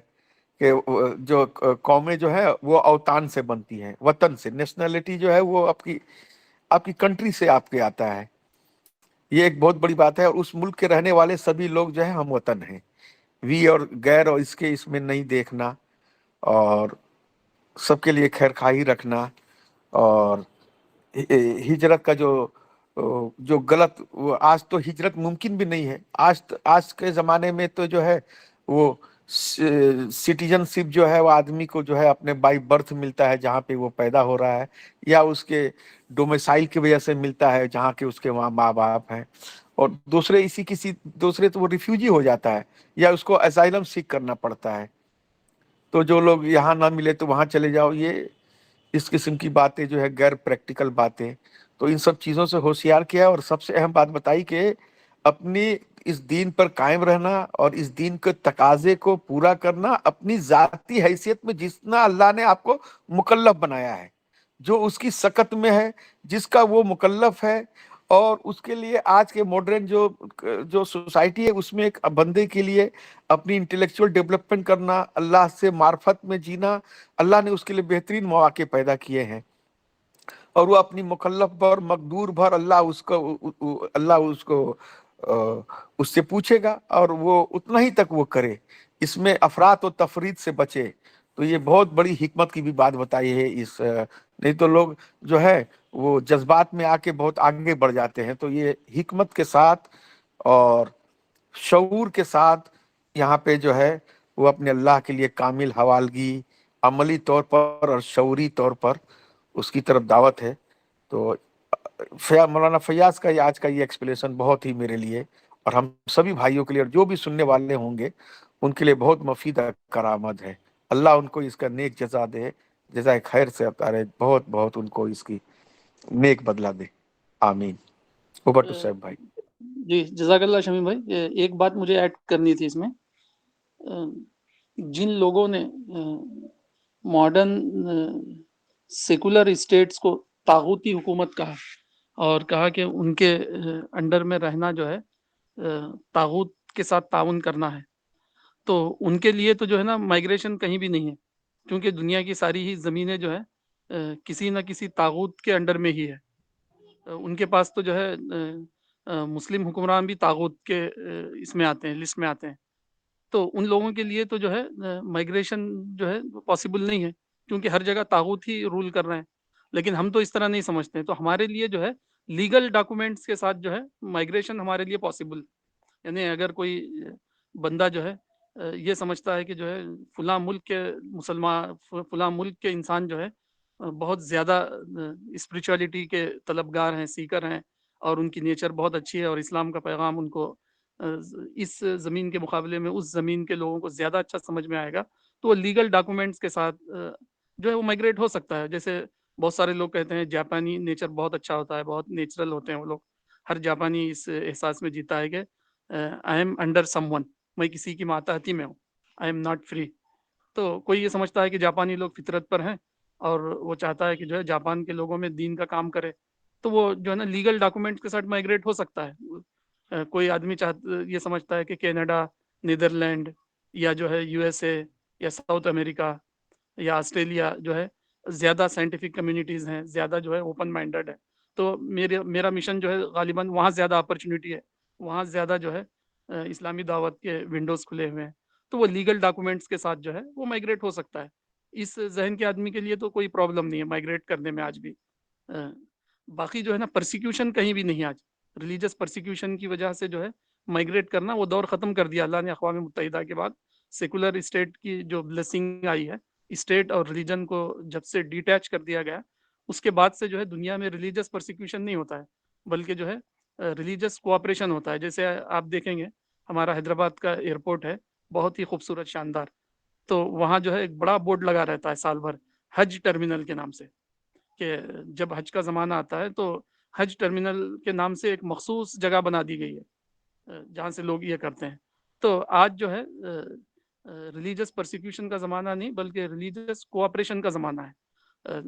کہ جو قومیں جو ہے وہ اوطان سے بنتی ہیں، وطن سے. نیشنلٹی جو ہے وہ آپ کی کنٹری سے آپ کے آتا ہے، یہ ایک بہت بڑی بات ہے. اور اس ملک کے رہنے والے سبھی لوگ جو ہیں ہم وطن ہیں، وی اور غیر اور اس میں نہیں دیکھنا، اور سب کے لیے خیر خواہی رکھنا. اور ہجرت کا جو غلط، آج تو ہجرت ممکن بھی نہیں ہے. آج کے زمانے میں تو جو ہے وہ سٹیزن شپ جو ہے وہ آدمی کو جو ہے اپنے بائی برتھ ملتا ہے جہاں پہ وہ پیدا ہو رہا ہے، یا اس کے ڈومیسائل کی وجہ سے ملتا ہے جہاں کے اس کے وہاں ماں باپ ہیں. اور کسی دوسرے تو وہ ریفیوجی ہو جاتا ہے یا اس کو اسائلم سیک کرنا پڑتا ہے. تو جو لوگ یہاں نہ ملے تو وہاں چلے جاؤ، یہ اس قسم کی باتیں جو ہے غیر پریکٹیکل باتیں. تو ان سب چیزوں سے ہوشیار کیا، اور سب سے اہم بات بتائی کہ اپنی اس دین پر قائم رہنا اور اس دین کے تقاضے کو پورا کرنا اپنی ذاتی حیثیت میں جتنا اللہ نے آپ کو مکلف بنایا ہے، جو اس کی سکت میں ہے، جس کا وہ مکلف ہے، اور اس کے لیے آج کے ماڈرن جو سوسائٹی ہے اس میں ایک بندے کے لیے اپنی انٹلیکچوئل ڈیولپمنٹ کرنا، اللہ سے معرفت میں جینا، اللہ نے اس کے لیے بہترین مواقع پیدا کیے ہیں، اور وہ اپنی مکلف بھر مقدور بھر اللہ اس کو اس سے پوچھے گا، اور وہ اتنا ہی تک وہ کرے، اس میں افراط و تفرید سے بچے۔ تو یہ بہت بڑی حکمت کی بھی بات بتائی ہے اس نہیں تو لوگ جو ہے وہ جذبات میں آ کے بہت آگے بڑھ جاتے ہیں، تو یہ حکمت کے ساتھ اور شعور کے ساتھ یہاں پہ جو ہے وہ اپنے اللہ کے لیے کامل حوالگی عملی طور پر اور شعوری طور پر اس کی طرف دعوت ہے۔ تو مولانا فیاض کا یہ آج کا یہ ایکسپلیشن بہت ہی میرے لیے اور ہم سبھی بھائیوں کے لیے اور جو بھی سننے والے ہوں گے ان کے لیے بہت مفید کرامت ہے۔ اللہ ان کو اس کا نیک جزا دے، جزائے خیر سے اتارے، بہت بہت ان کو اس کی نیک بدلہ دے، آمین۔ اوور ٹو صاحب بھائی۔
جی جزاک اللہ شمیم بھائی، ایک بات مجھے ایڈ کرنی تھی اس میں۔ جن لوگوں نے ماڈرن سیکولر اسٹیٹس کو طاغوتی حکومت کہا اور کہا کہ ان کے انڈر میں رہنا جو ہے طاغوت کے ساتھ تعاون کرنا ہے، تو ان کے لیے تو جو ہے نا مائگریشن کہیں بھی نہیں ہے، کیونکہ دنیا کی ساری ہی زمینیں جو ہے کسی نہ کسی طاغوت کے انڈر میں ہی ہے۔ ان کے پاس تو جو ہے مسلم حکمران بھی طاغوت کے اس میں آتے ہیں، لسٹ میں آتے ہیں، تو ان لوگوں کے لیے تو جو ہے مائگریشن جو ہے پاسبل نہیں ہے، کیونکہ ہر جگہ طاغوت ہی رول کر رہے ہیں۔ لیکن ہم تو اس طرح نہیں سمجھتے ہیں، تو ہمارے لیے جو ہے لیگل ڈاکومنٹس کے ساتھ جو ہے مائگریشن ہمارے لیے پاسبل، یعنی اگر کوئی بندہ جو ہے یہ سمجھتا ہے کہ جو ہے فلاں ملک کے مسلمان، فلاں ملک کے انسان جو ہے بہت زیادہ اسپریچولیٹی کے طلبگار ہیں، سیکر ہیں، اور ان کی نیچر بہت اچھی ہے اور اسلام کا پیغام ان کو اس زمین کے مقابلے میں اس زمین کے لوگوں کو زیادہ اچھا سمجھ میں آئے گا، تو وہ لیگل ڈاکومنٹس کے ساتھ جو ہے وہ مائگریٹ ہو سکتا ہے۔ جیسے بہت سارے لوگ کہتے ہیں جاپانی نیچر بہت اچھا ہوتا ہے، بہت نیچرل ہوتے ہیں وہ لوگ، ہر جاپانی اس احساس میں جیتا ہے کہ I am under some one, میں کسی کی ماتحتی میں ہوں، آئی ایم ناٹ فری۔ تو کوئی یہ سمجھتا ہے کہ جاپانی لوگ فطرت پر ہیں اور وہ چاہتا ہے کہ جو ہے جاپان کے لوگوں میں دین کا کام کرے، تو وہ جو ہے نا لیگل ڈاکومنٹ کے ساتھ مائگریٹ ہو سکتا ہے۔ کوئی آدمی یہ سمجھتا ہے کہ کینیڈا، نیدرلینڈ یا جو ہے یو ایس اے یا ساؤتھ امریکہ یا آسٹریلیا جو ہے زیادہ سائنٹیفک کمیونٹیز ہیں، زیادہ جو ہے اوپن مائنڈڈ ہے، تو میرا مشن جو ہے غالباً وہاں زیادہ اپرچونیٹی ہے، وہاں زیادہ جو ہے اسلامی دعوت کے ونڈوز کھلے ہوئے ہیں، تو وہ لیگل ڈاکومنٹس کے ساتھ جو ہے وہ مائگریٹ ہو سکتا ہے۔ اس ذہن کے آدمی کے لیے تو کوئی پرابلم نہیں ہے مائگریٹ کرنے میں آج بھی۔ باقی جو ہے نا پرسیکیوشن کہیں بھی نہیں، آج ریلیجس پرسیکیوشن کی وجہ سے جو ہے مائگریٹ کرنا وہ دور ختم کر دیا اللہ نے۔ اقوام متحدہ کے بعد سیکولر اسٹیٹ کی جو بلیسنگ آئی ہے، اسٹیٹ اور ریلیجن کو جب سے ڈیٹیچ کر دیا گیا، اس کے بعد سے جو ہے دنیا میں ریلیجس پرسیکیوشن نہیں ہوتا ہے، بلکہ جو ہے ریلیجس کوآپریشن ہوتا ہے۔ جیسے آپ دیکھیں گے ہمارا حیدرآباد کا ایئرپورٹ ہے، بہت ہی خوبصورت، شاندار، تو وہاں جو ہے ایک بڑا بورڈ لگا رہتا ہے سال بھر حج ٹرمینل کے نام سے، کہ جب حج کا زمانہ آتا ہے تو حج ٹرمینل کے نام سے ایک مخصوص جگہ بنا دی گئی ہے جہاں سے لوگ یہ کرتے ہیں۔ تو آج جو ہے ریلیجس پرسیکیوشن کا زمانہ نہیں، بلکہ ریلیجس کوآپریشن کا زمانہ ہے۔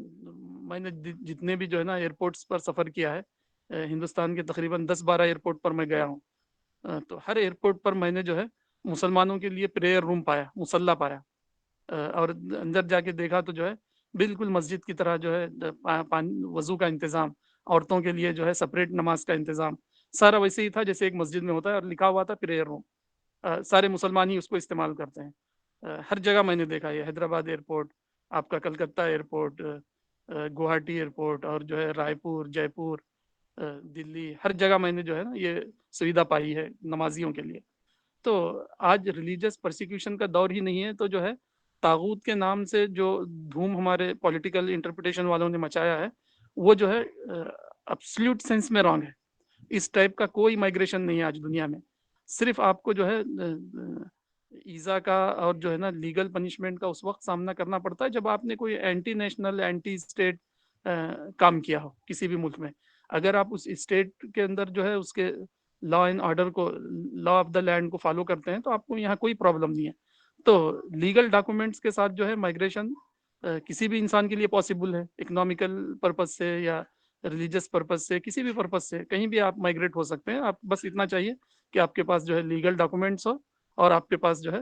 میں نے جتنے بھی جو ہے نا ایئرپورٹس پر سفر کیا ہے، ہندوستان کے تقریباً 10-12 ایئرپورٹ پر میں گیا ہوں، تو ہر ایئرپورٹ پر میں نے جو ہے مسلمانوں کے لیے پریئر روم پایا، مصلی پایا، اور اندر جا کے دیکھا تو جو ہے بالکل مسجد کی طرح جو ہے وضو کا انتظام، عورتوں کے لیے جو ہے سپریٹ نماز کا انتظام، سارا ویسے ہی تھا جیسے ایک مسجد میں ہوتا ہے، اور لکھا ہوا تھا پریئر روم۔ سارے مسلمان ہی اس کو استعمال کرتے ہیں۔ ہر جگہ میں نے دیکھا، یہ حیدرآباد ایئرپورٹ، آپ کا کلکتہ ایئرپورٹ، گوہاٹی ایئرپورٹ، اور جو ہے رائے پور، جے پور، دلی، ہر جگہ میں نے جو ہے نا یہ سویدھا پائی ہے نمازیوں کے لیے۔ تو آج ریلیجس پرسیکیوشن کا دور ہی نہیں ہے، تو جو ہے طاغوت کے نام سے جو دھوم ہمارے پولیٹیکل انٹرپریٹیشن والوں نے مچایا ہے، وہ جو ہے ابسلیوٹ سینس میں رانگ ہے۔ اس ٹائپ کا کوئی مائگریشن نہیں ہے آج دنیا میں، صرف آپ کو جو ہے ایزا کا اور جو ہے نا لیگل پنشمنٹ کا اس وقت سامنا کرنا پڑتا ہے جب آپ نے کوئی اینٹی نیشنل، اینٹی اسٹیٹ کام کیا ہو کسی بھی ملک میں۔ اگر آپ اس اسٹیٹ کے اندر جو ہے اس کے لا اینڈ آرڈر کو، لا آف دا لینڈ کو فالو کرتے ہیں، تو آپ کو یہاں کوئی پرابلم نہیں ہے۔ تو لیگل ڈاکومنٹس کے ساتھ جو ہے مائگریشن کسی بھی انسان کے لیے پاسبل ہے، اکنامیکل پرپز سے یا ریلیجس پرپز سے کسی بھی پرپز سے کہیں بھی آپ مائگریٹ ہو سکتے ہیں. آپ بس اتنا چاہیے کہ آپ کے پاس جو ہے لیگل ڈاکومنٹس ہو اور آپ کے پاس جو ہے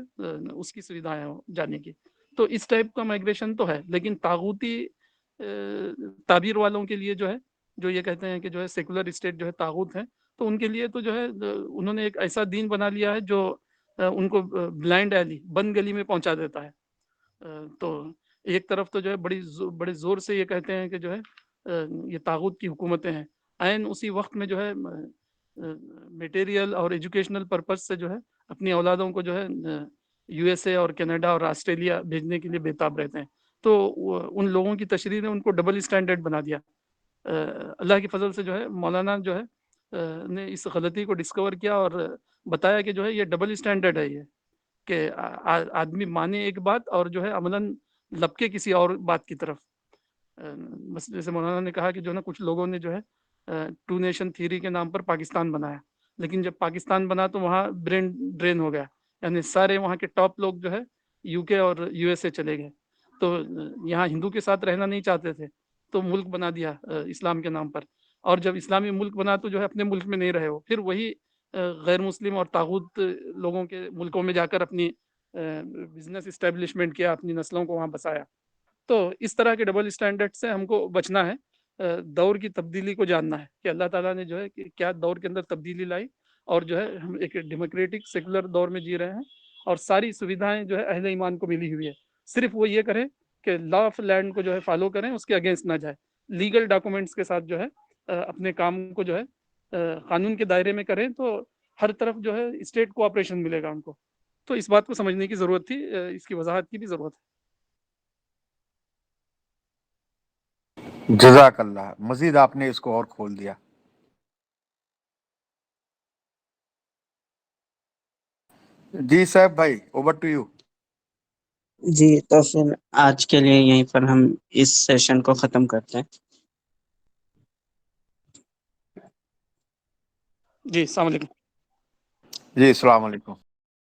اس کی سویدھائیں ہوں جانے کی. تو اس ٹائپ کا مائگریشن تو ہے. لیکن طاغوتی تعبیر والوں کے لیے جو ہے جو یہ کہتے ہیں کہ جو ہے سیکولر اسٹیٹ جو ہے طاغوت ہیں, تو ان کے لیے تو جو ہے انہوں نے ایک ایسا دین بنا لیا ہے جو ان کو بلائنڈ ایلی بند گلی میں پہنچا دیتا ہے. تو ایک طرف تو جو ہے بڑے زور سے یہ کہتے ہیں کہ جو ہے یہ طاغوت کی حکومتیں ہیں, عین اسی وقت میں جو ہے میٹیریل اور ایجوکیشنل پرپز سے جو ہے اپنی اولادوں کو جو ہے یو ایس اے اور کینیڈا اور آسٹریلیا بھیجنے کے لیے بےتاب رہتے ہیں. تو ان لوگوں کی تشریح نے ان کو ڈبل اسٹینڈرڈ بنا دیا. اللہ کی فضل سے جو ہے مولانا جو ہے نے اس غلطی کو ڈسکور کیا اور بتایا کہ جو ہے یہ ڈبل اسٹینڈرڈ ہے, یہ کہ آدمی مانے ایک بات اور جو ہے عملاً لپکے کسی اور بات کی طرف. بس جیسے مولانا نے کہا کہ جو ہے نا کچھ لوگوں نے جو ہے ٹو نیشن تھیوری کے نام پر پاکستان بنایا, لیکن جب پاکستان بنا تو وہاں برین ڈرین ہو گیا, یعنی سارے وہاں کے ٹاپ لوگ جو ہے یو کے اور یو ایس اے چلے گئے. تو یہاں ہندو کے ساتھ رہنا نہیں چاہتے تھے تو ملک بنا دیا اسلام کے نام پر, اور جب اسلامی ملک بنا تو جو ہے اپنے ملک میں نہیں رہے ہو, پھر وہی غیر مسلم اور طاغوت لوگوں کے ملکوں میں جا کر اپنی بزنس اسٹیبلشمنٹ کیا, اپنی نسلوں کو وہاں بسایا. تو اس طرح کے ڈبل اسٹینڈرڈ سے ہم کو بچنا ہے, دور کی تبدیلی کو جاننا ہے کہ اللہ تعالیٰ نے جو ہے کہ کیا دور کے اندر تبدیلی لائی, اور جو ہے ہم ایک ڈیموکریٹک سیکولر دور میں جی رہے ہیں اور ساری سویدھائیں جو ہے اہل ایمان کو ملی ہوئی ہے. صرف وہ یہ کریں کہ لا آف لینڈ کو جو ہے فالو کریں, اس کے اگینسٹ نہ جائے, لیگل ڈاکومنٹس کے ساتھ جو ہے اپنے کام کو جو ہے قانون کے دائرے میں کریں, تو ہر طرف جو ہے اسٹیٹ کوآپریشن ملے گا ان کو. تو اس بات کو سمجھنے کی ضرورت تھی, اس کی وضاحت کی بھی ضرورت ہے.
جزاک اللہ, مزید آپ نے اس کو اور کھول دیا. جی صاحب بھائی, اوور ٹو یو.
جی تو پھر آج کے لیے یہیں پر ہم اس سیشن کو ختم کرتے ہیں.
جی السلام علیکم.
جی السلام علیکم.